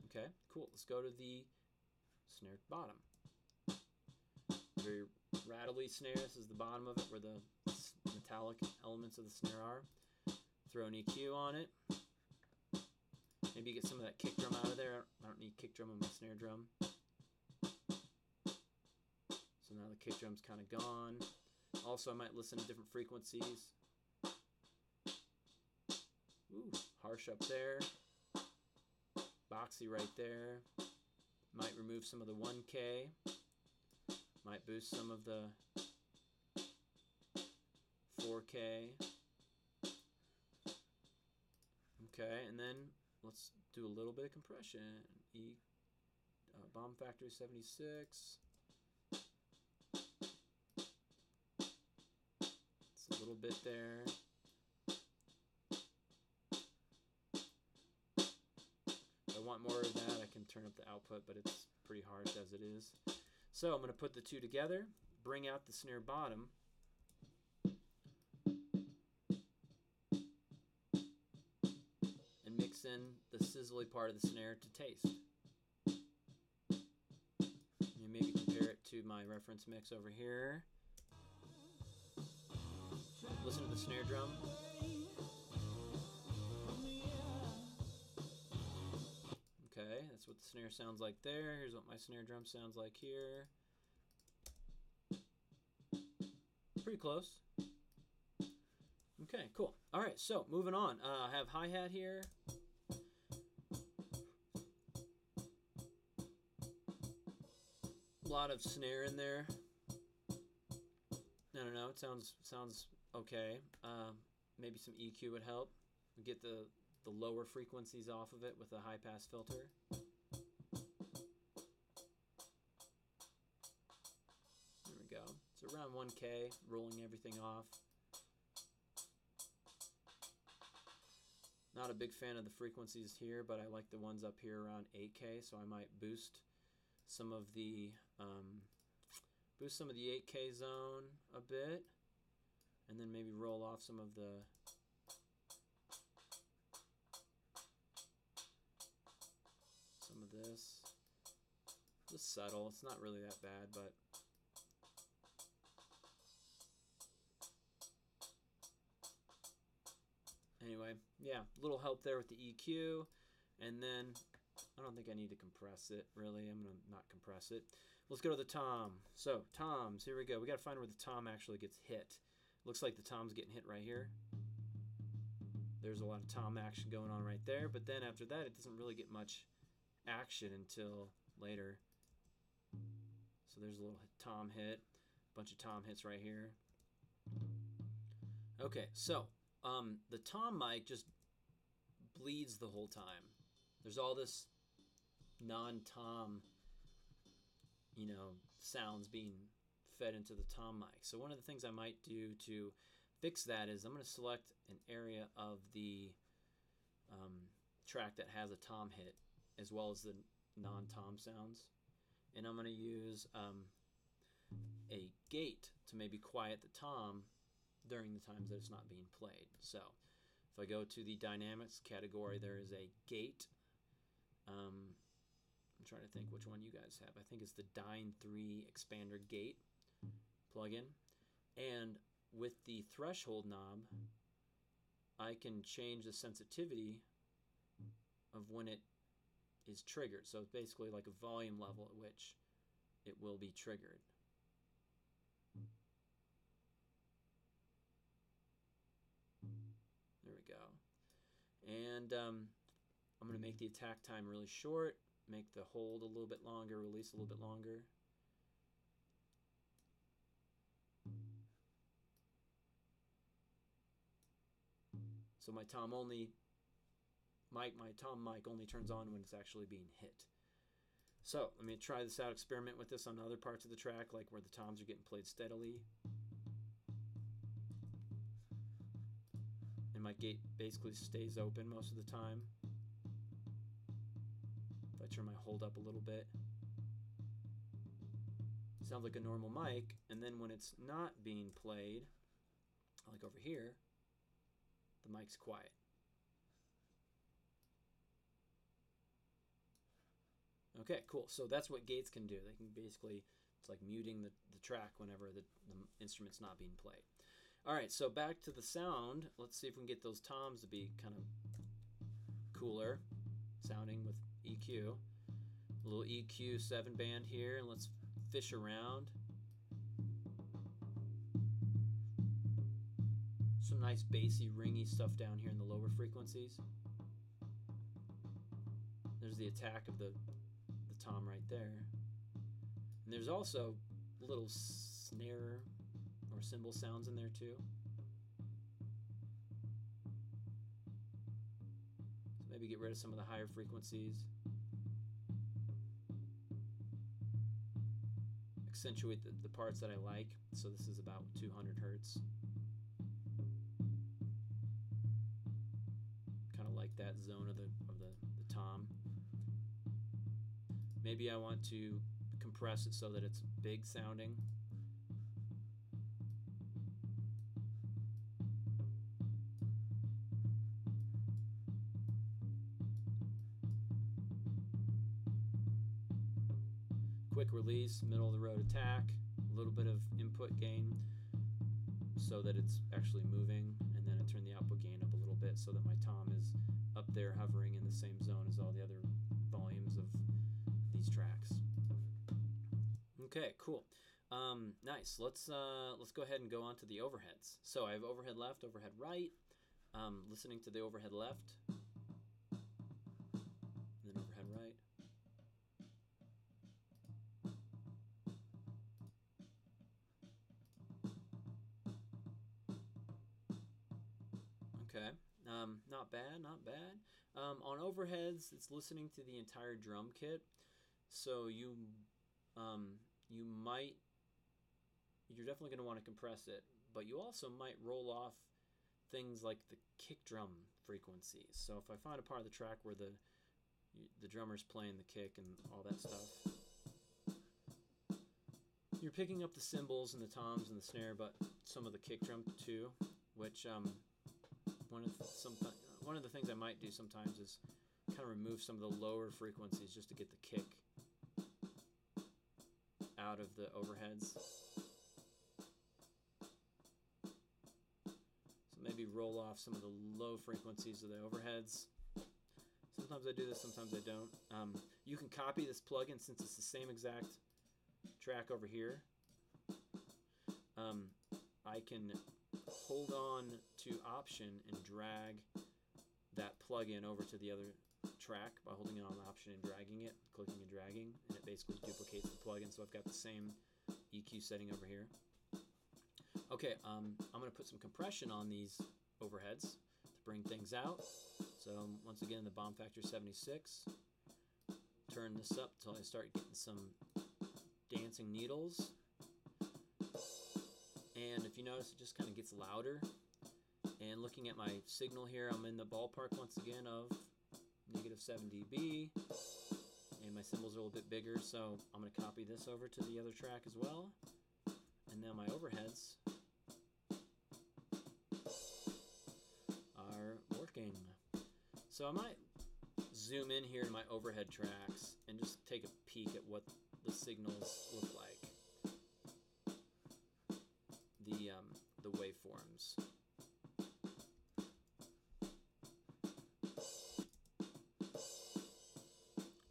Okay, cool. Let's go to the snare bottom. Very rattly snare. This is the bottom of it, where the metallic elements of the snare are. Throw an EQ on it. Maybe get some of that kick drum out of there. I don't need kick drum on my snare drum. So now the kick drum's kind of gone. Also, I might listen to different frequencies. Ooh, harsh up there. Boxy right there. Might remove some of the 1K. Might boost some of the 4K. Okay, and then let's do a little bit of compression. Bomb factor 76. It's a little bit there. If I want more of that, I can turn up the output, but it's pretty harsh as it is. So I'm going to put the two together, bring out the snare bottom, and mix in the sizzly part of the snare to taste. You maybe compare it to my reference mix over here. Listen to the snare drum. Okay, that's what the snare sounds like there. Here's what my snare drum sounds like here. Pretty close. Okay, cool. All right, so moving on. I have hi-hat here. A lot of snare in there. I don't know. It sounds okay. Maybe some EQ would help. Get the lower frequencies off of it with a high-pass filter. There we go. It's around 1K, rolling everything off. Not a big fan of the frequencies here, but I like the ones up here around 8K, so I might boost some of the 8K zone a bit, and then maybe roll off some of the this. Just subtle. It's not really that bad, but anyway, yeah, a little help there with the EQ, and then I don't think I need to compress it, really. I'm going to not compress it. Let's go to the tom. So, toms, here we go. We got to find where the tom actually gets hit. Looks like the tom's getting hit right here. There's a lot of tom action going on right there, but then after that, it doesn't really get much action until later. So there's a little tom hit, a bunch of tom hits right here. Okay, so the tom mic just bleeds the whole time. There's all this non-tom, sounds being fed into the tom mic. So one of the things I might do to fix that is I'm going to select an area of the track that has a tom hit, as well as the non-tom sounds. And I'm going to use a gate to maybe quiet the tom during the times that it's not being played. So if I go to the dynamics category, there is a gate. I'm trying to think which one you guys have. I think it's the Dyne 3 expander gate plugin. And with the threshold knob, I can change the sensitivity of when it is triggered. So it's basically like a volume level at which it will be triggered. There we go. And I'm going to make the attack time really short, make the hold a little bit longer, release a little bit longer. So my tom mic only turns on when it's actually being hit. So let me try this out, experiment with this on other parts of the track, like where the toms are getting played steadily. And my gate basically stays open most of the time. If I turn my hold up a little bit, sounds like a normal mic, and then when it's not being played, like over here, the mic's quiet. Okay, cool. So that's what gates can do. They can basically, it's like muting the track whenever the instrument's not being played. All right, so back to the sound. Let's see if we can get those toms to be kind of cooler sounding with EQ. A little EQ 7-band here, and let's fish around. Some nice bassy, ringy stuff down here in the lower frequencies. There's the attack of the tom right there. And there's also little snare or cymbal sounds in there too. So maybe get rid of some of the higher frequencies. Accentuate the parts that I like. So this is about 200 hertz. Kind of like that zone of the tom. Maybe I want to compress it so that it's big sounding. Quick release, middle of the road attack, a little bit of input gain so that it's actually moving, and then I turn the output gain up a little bit so that my tom is up there hovering in the same zone as all the other volumes of these tracks. Okay, cool. Nice. Let's go ahead and go on to the overheads. So I have overhead left, overhead right. Listening to the overhead left, and then overhead right. Okay. Not bad, not bad. On overheads, it's listening to the entire drum kit. So you're definitely going to want to compress it, but you also might roll off things like the kick drum frequencies. So if I find a part of the track where the drummer's playing the kick and all that stuff, you're picking up the cymbals and the toms and the snare, but some of the kick drum too, which one of the things I might do sometimes is kind of remove some of the lower frequencies just to get the kick out of the overheads. So maybe roll off some of the low frequencies of the overheads. Sometimes I do this, sometimes I don't. You can copy this plugin since it's the same exact track over here. I can hold on to Option and drag that plugin over to the other track by holding it on Option and dragging it, clicking and dragging, and it basically duplicates the plugin, so I've got the same EQ setting over here. Okay, I'm going to put some compression on these overheads to bring things out. So once again, the bomb factor 76. Turn this up until I start getting some dancing needles. And if you notice, it just kind of gets louder. And looking at my signal here, I'm in the ballpark once again of -7 dB. And my cymbals are a little bit bigger, so I'm going to copy this over to the other track as well. And now my overheads are working. So I might zoom in here to my overhead tracks and just take a peek at what the signals look like. The waveforms.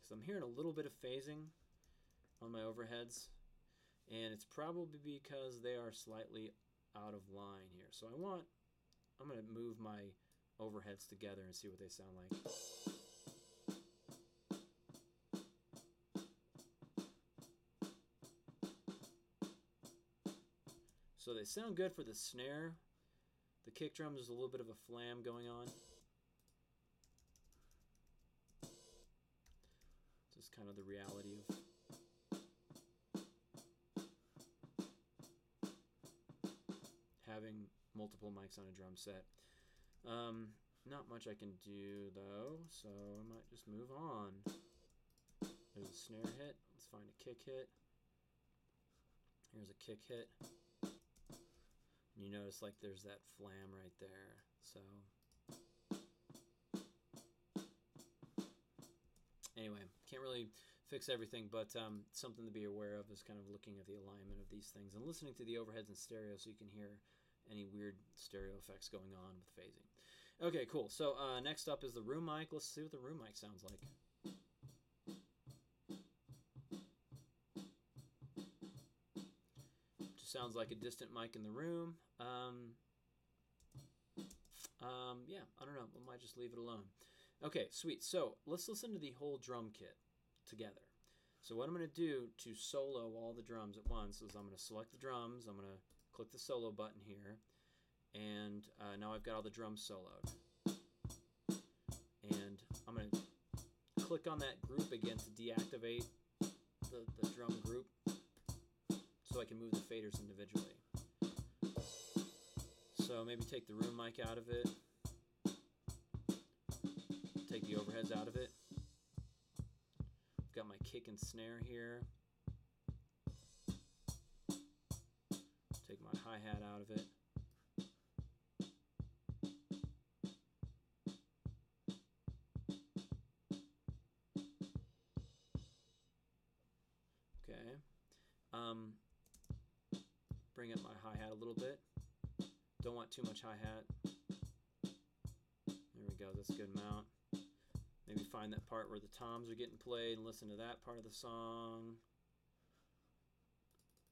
So I'm hearing a little bit of phasing on my overheads, and it's probably because they are slightly out of line here. So I'm going to move my overheads together and see what they sound like. So they sound good for the snare. The kick drum, there's a little bit of a flam going on. This is kind of the reality of having multiple mics on a drum set. Not much I can do though, so I might just move on. There's a snare hit. Let's find a kick hit. Here's a kick hit. And you notice like there's that flam right there. So anyway, can't really fix everything, but something to be aware of is kind of looking at the alignment of these things and listening to the overheads in stereo so you can hear any weird stereo effects going on with phasing. Okay, cool. So next up is the room mic. Let's see what the room mic sounds like. Just sounds like a distant mic in the room. Yeah, I don't know. We might just leave it alone. Okay, sweet. So let's listen to the whole drum kit together. So what I'm going to do to solo all the drums at once is I'm going to select the drums. I'm going to click the solo button here. And now I've got all the drums soloed. And I'm going to click on that group again to deactivate the drum group so I can move the faders individually. So maybe take the room mic out of it. Take the overheads out of it. I've got my kick and snare here. Take my hi-hat out of it. Okay. Bring up my hi-hat a little bit. Don't want too much hi-hat. There we go, that's a good amount. Maybe find that part where the toms are getting played and listen to that part of the song.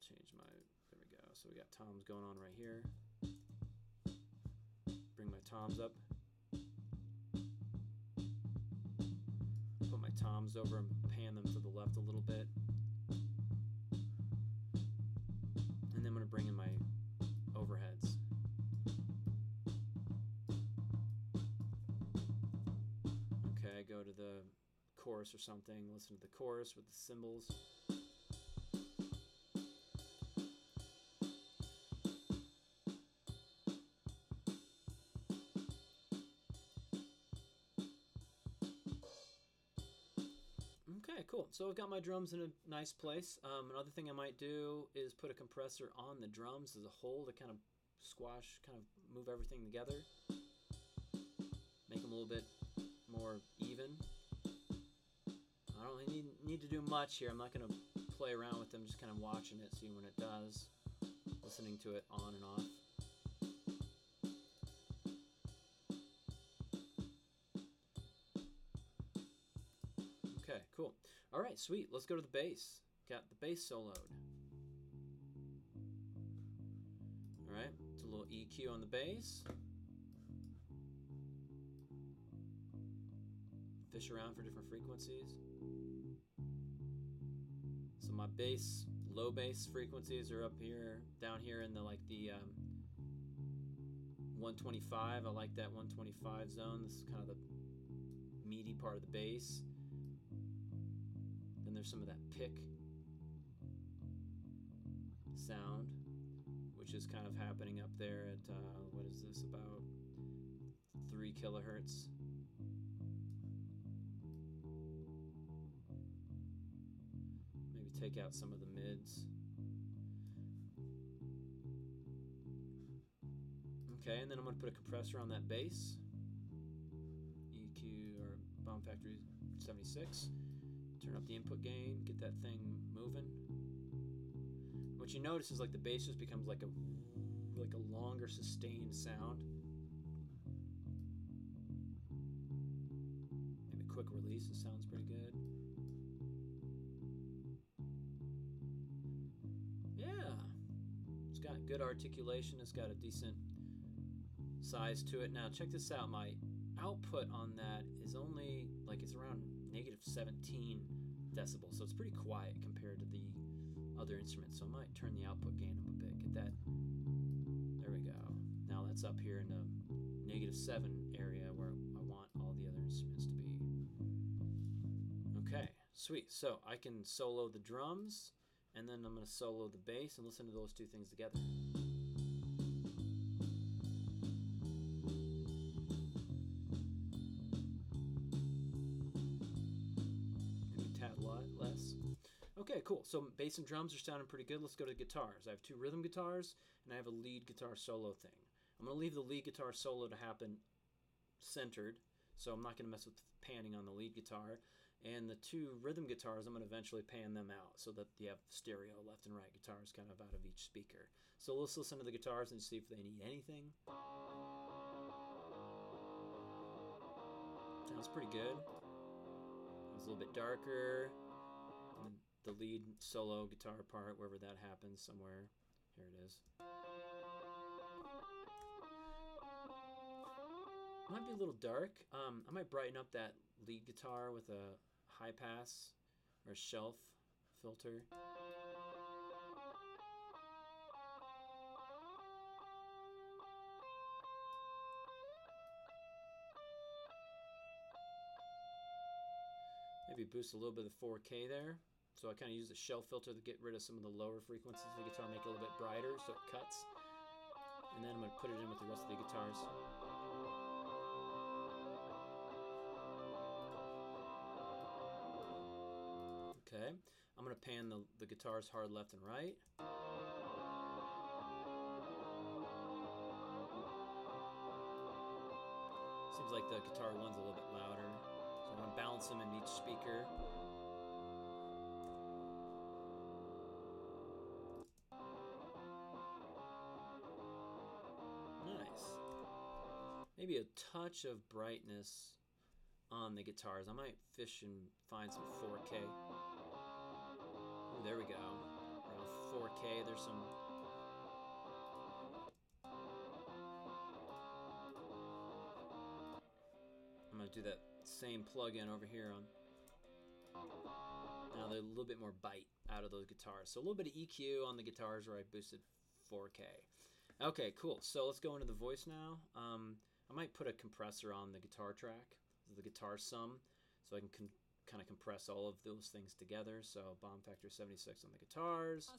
Change my, there we go. So we got toms going on right here. Bring my toms up. Put my toms over and pan them to the left a little bit. And then I'm going to bring in my overheads. Okay, go to the chorus or something, listen to the chorus with the cymbals. Okay, cool. So I've got my drums in a nice place. Another thing I might do is put a compressor on the drums as a whole to kind of squash, kind of move everything together. Make them a little bit more even. I don't really need to do much here. I'm not going to play around with them, just kind of watching it, seeing when it does, listening to it on and off. Okay, cool. All right, sweet. Let's go to the bass. Got the bass soloed. All right, it's a little EQ on the bass. Fish around for different frequencies. So my bass, low bass frequencies are up here, down here in the 125. I like that 125 zone. This is kind of the meaty part of the bass. Then there's some of that pick sound, which is kind of happening up there at what is this, about 3 kilohertz. Take out some of the mids. Okay, and then I'm going to put a compressor on that bass. EQ or bomb factor 76. Turn up the input gain, get that thing moving. What you notice is like the bass just becomes like a longer sustained sound. Maybe quick release, it sounds pretty good. Got good articulation. It's got a decent size to it. Now check this out. My output on that is only it's around -17 decibels, so it's pretty quiet compared to the other instruments. So I might turn the output gain up a bit. Get that. There we go. Now that's up here in the -7 area where I want all the other instruments to be. Okay, sweet. So I can solo the drums. And then I'm going to solo the bass and listen to those two things together. Okay, cool. So bass and drums are sounding pretty good. Let's go to guitars. I have 2 rhythm guitars, and I have a lead guitar solo thing. I'm going to leave the lead guitar solo to happen centered, so I'm not going to mess with panning on the lead guitar. And the 2 rhythm guitars, I'm going to eventually pan them out so that you have stereo left and right guitars kind of out of each speaker. So let's listen to the guitars and see if they need anything. Sounds pretty good. It's a little bit darker. And the lead solo guitar part, wherever that happens, somewhere. Here it is. Might be a little dark. I might brighten up that lead guitar with a high pass or shelf filter. Maybe boost a little bit of the 4K there. So I kind of use the shelf filter to get rid of some of the lower frequencies of the guitar, make it a little bit brighter so it cuts. And then I'm going to put it in with the rest of the guitars. Okay, I'm going to pan the guitars hard left and right. Seems like the guitar one's a little bit louder. So I'm going to balance them in each speaker. Nice. Maybe a touch of brightness on the guitars. I might fish and find some 4K. Ooh, there we go. Around 4K, there's some... I'm going to do that same plug-in over here on... Now there's a little bit more bite out of those guitars. So a little bit of EQ on the guitars where I boosted 4K. Okay, cool. So let's go into the voice now. I might put a compressor on the guitar track, the guitar sum, so I can kind of compress all of those things together. So bomb factor 76 on the guitars.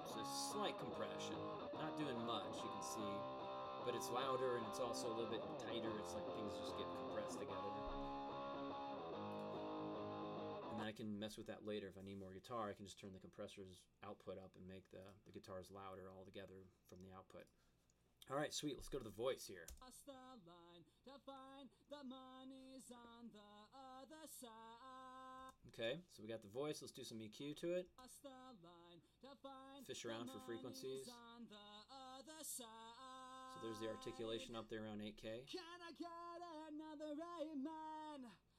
So slight compression, not doing much, you can see, but it's louder and it's also a little bit tighter. It's like things just get compressed together. And then I can mess with that later. If I need more guitar, I can just turn the compressor's output up and make the guitars louder all together from the output. All right, sweet. Let's go to the voice here. Okay, so we got the voice. Let's do some EQ to it. Fish around for frequencies. So there's the articulation up there around 8K.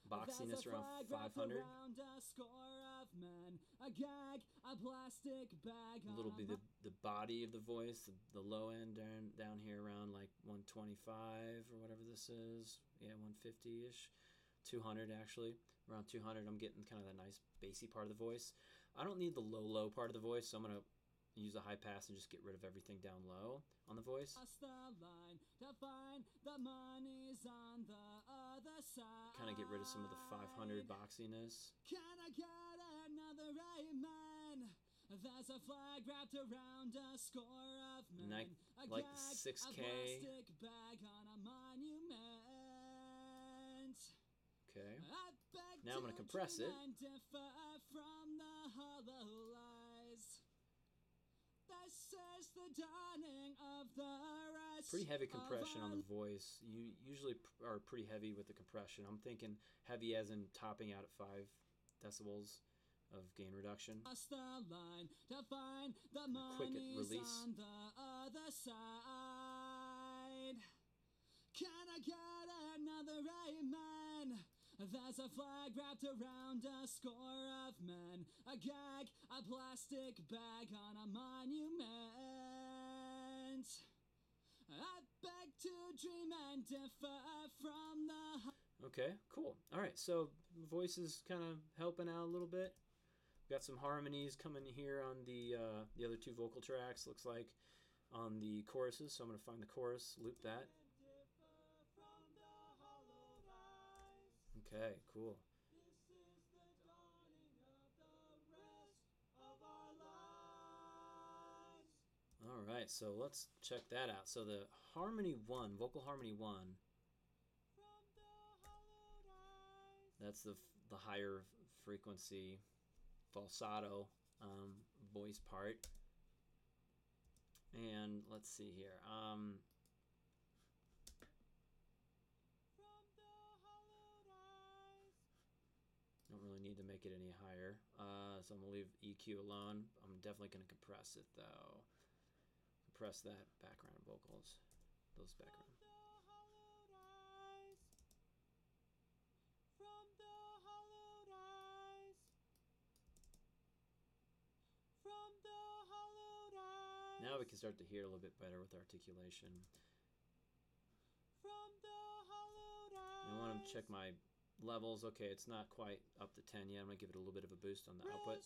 Boxiness around 500. A little bit of the body of the voice, the low end down here around like 125 or whatever this is. Yeah, 150-ish. 200 actually. Around 200 I'm getting kind of that nice bassy part of the voice. I don't need the low part of the voice, so I'm going to use a high pass and just get rid of everything down low on the voice. Kind of get rid of some of the 500 boxiness. Can I get another amen? There's a flag wrapped around a score of men. And I like the 6K. A plastic bag on a monument. Okay. Now I'm going to compress it. From the hollow lies. This is the dawning of the rest. Pretty heavy compression on the voice. You usually are pretty heavy with the compression. I'm thinking heavy as in topping out at 5 decibels of gain reduction. A quick release. On the other side. Can I get another amen? There's a flag wrapped around a score of men. A gag, a plastic bag on a monument. I beg to dream and differ from the... Okay, cool. All right, so voice is kind of helping out a little bit. Got some harmonies coming here on the other 2 vocal tracks, looks like, on the choruses. So I'm going to find the chorus, loop that. Okay, cool. This is the dawning of the rest of our lives. All right, so let's check that out. So the harmony 1, vocal harmony 1, that's the higher frequency falsetto voice part. And let's see here. Don't really need to make it any higher. So I'm going to leave EQ alone. I'm definitely going to compress it though. Compress that background vocals. Those background. Now we can start to hear a little bit better with articulation. I want to check my levels. Okay, it's not quite up to 10 yet. I'm going to give it a little bit of a boost on the output.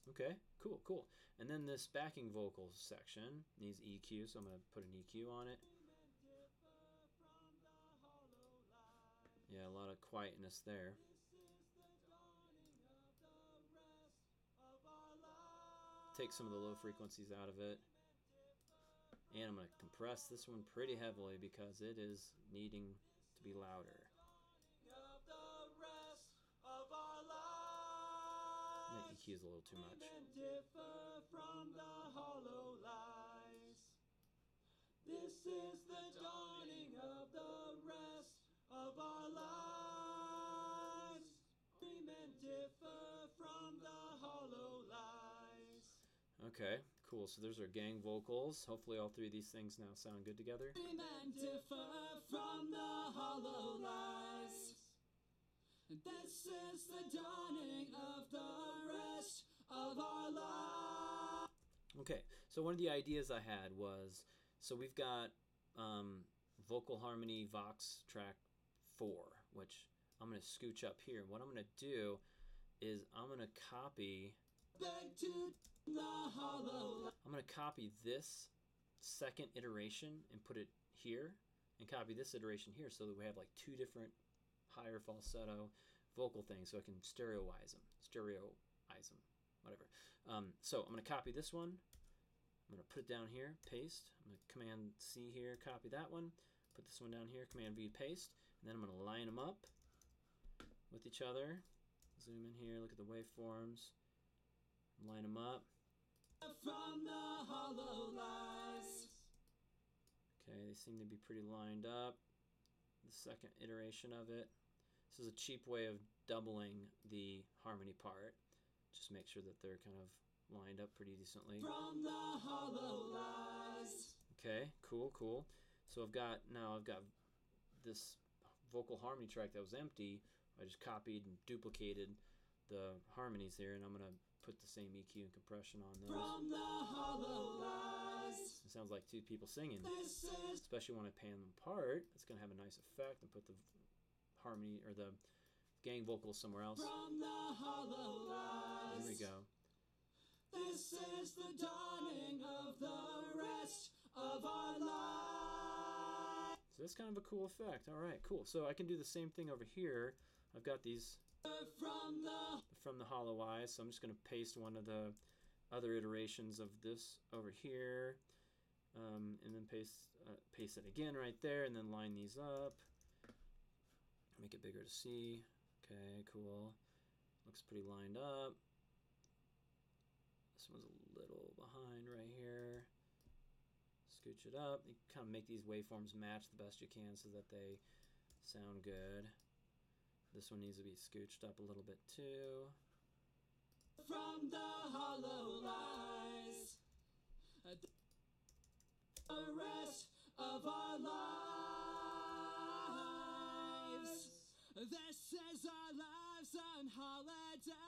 Okay, cool, cool. And then this backing vocals section needs EQ, so I'm going to put an EQ on it. Yeah, a lot of quietness there. Take some of the low frequencies out of it. And I'm going to compress this one pretty heavily because it is needing to be louder. That EQ is a little too much. This is the dawning of the rest of our lives. We men differ from the hollow lies. Okay, cool. So there's our gang vocals. Hopefully all three of these things now sound good together. We men differ from the hollow lies. This is the dawning of the rest of our lives. Okay, so one of the ideas I had was, so we've got vocal harmony Vox track 4, which I'm going to scooch up here. What I'm going to do is I'm going to copy this second iteration and put it here, and copy this iteration here, so that we have like two different higher falsetto vocal things, so I can stereoize them, whatever. So I'm going to copy this one. I'm going to put it down here, paste. I'm going to Command C here, copy that one. Put this one down here, Command V, paste. And then I'm going to line them up with each other. Zoom in here, look at the waveforms. Line them up. From the hollow lies. Okay, they seem to be pretty lined up. The second iteration of it. This is a cheap way of doubling the harmony part. Just make sure that they're kind of lined up pretty decently. From the hollow lies. Okay, cool, cool. So I've got this vocal harmony track that was empty. I just copied and duplicated the harmonies here, and I'm gonna put the same EQ and compression on those. From the hollow lies. It sounds like two people singing. Especially when I pan them apart, it's gonna have a nice effect, and put the harmony or the gang vocals somewhere else. From the hollow lies. There we go. This is the dawning of the rest of our lives. So that's kind of a cool effect. All right, cool. So I can do the same thing over here. I've got these from the hollow eyes, so I'm just going to paste one of the other iterations of this over here, and then paste it again right there, and then line these up. Make it bigger to see. Okay, cool. Looks pretty lined up. This one's a little behind right here. Scooch it up. You kind of make these waveforms match the best you can so that they sound good. This one needs to be scooched up a little bit too. From the hollow lies, the rest of our lives. This is our lives on holiday.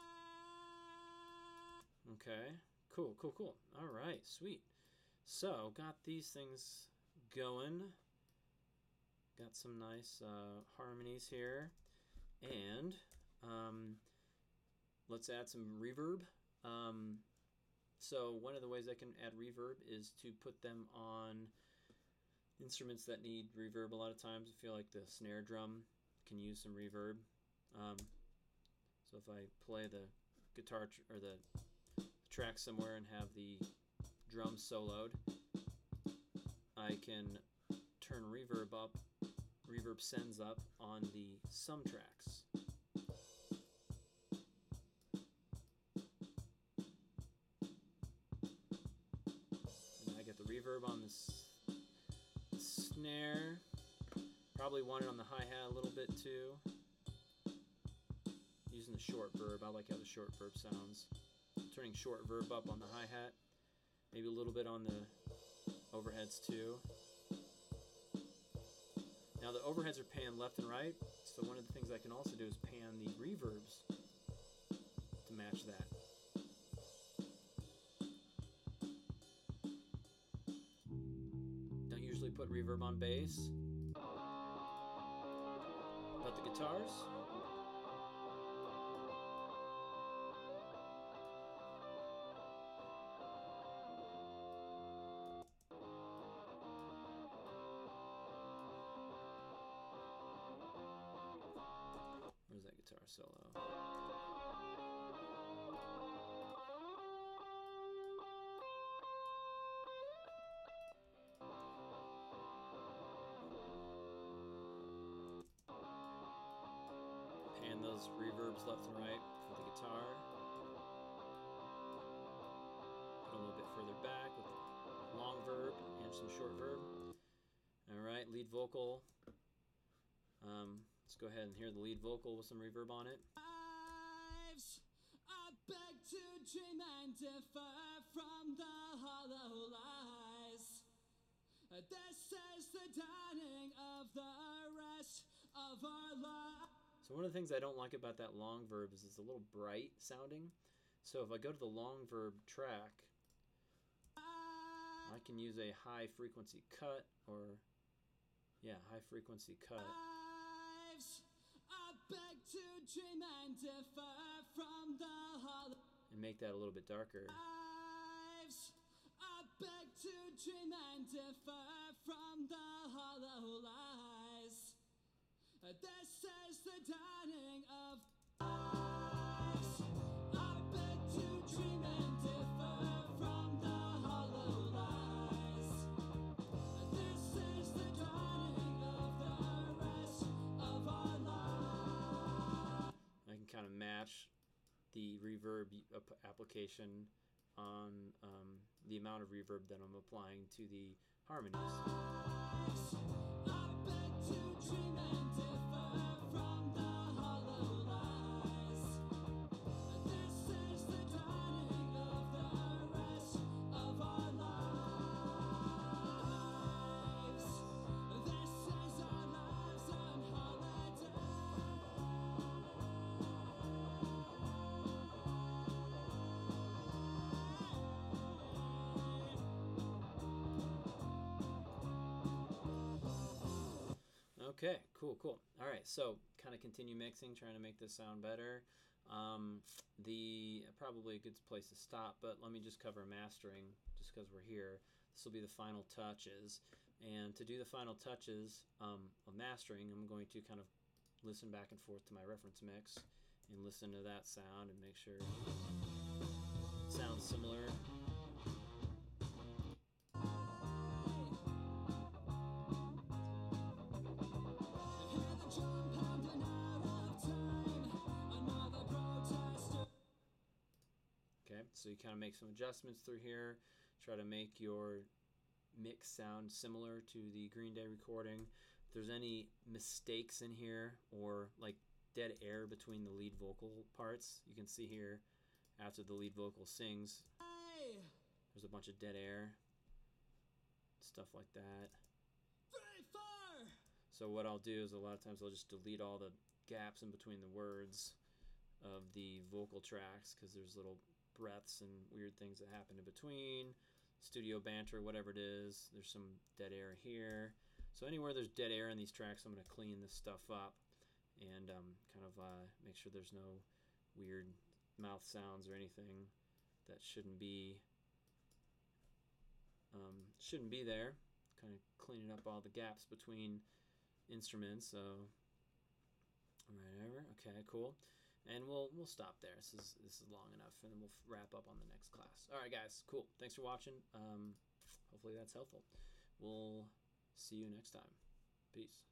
Okay, cool, cool, cool. All right, sweet. So, got these things going. Got some nice harmonies here. And let's add some reverb. So one of the ways I can add reverb is to put them on instruments that need reverb. A lot of times I feel like the snare drum can use some reverb. So if I play the guitar or the track somewhere and have the drums soloed, I can turn reverb up, reverb sends up on the sum tracks. And I get the reverb on the snare. Probably want it on the hi-hat a little bit too. Using the short verb, I like how the short verb sounds. Turning short verb up on the hi-hat, maybe a little bit on the overheads too. Now the overheads are panned left and right, so one of the things I can also do is pan the reverbs to match that. Don't usually put reverb on bass, but the guitars, where's that guitar solo? Pan those reverbs left and right for the guitar. Put a little bit further back with long verb and some short verb. Alright, lead vocal. Let's go ahead and hear the lead vocal with some reverb on it. I beg to dream and differ from the hollow lies. This is the dawning of the rest of our lives. So one of the things I don't like about that long verb is it's a little bright sounding. So if I go to the long verb track, I can use a high frequency cut or, yeah, high frequency cut. I beg to dream and differ from the hollow. And make that a little bit darker. I beg to dream and differ from the hollow lies. This is the dawning of lives. I beg to dream and differ from the hollow lies. This is the dawning of the rest of our lives. I can kind of match the reverb application on the amount of reverb that I'm applying to the harmonies. I beg to dream and differ from the hollow lies. This is the dawning of the rest of our lives. This is our lives on holiday. Okay, cool. All right, so kind of continue mixing, trying to make this sound better. Probably a good place to stop, but let me just cover mastering, just because we're here. This will be the final touches, and to do the final touches of mastering, I'm going to kind of listen back and forth to my reference mix and listen to that sound and make sure it sounds similar. So you kind of make some adjustments through here, try to make your mix sound similar to the Green Day recording. If there's any mistakes in here or like dead air between the lead vocal parts, you can see here after the lead vocal sings, there's a bunch of dead air, stuff like that. So what I'll do is a lot of times I'll just delete all the gaps in between the words of the vocal tracks because there's little breaths and weird things that happen in between, studio banter, whatever it is. There's some dead air here. So anywhere there's dead air in these tracks, I'm going to clean this stuff up and kind of make sure there's no weird mouth sounds or anything that shouldn't be there. Kind of cleaning up all the gaps between instruments. So whatever. Okay, cool. And we'll stop there. This is long enough, and then we'll wrap up on the next class. All right, guys, cool. Thanks for watching. Hopefully that's helpful. We'll see you next time. Peace.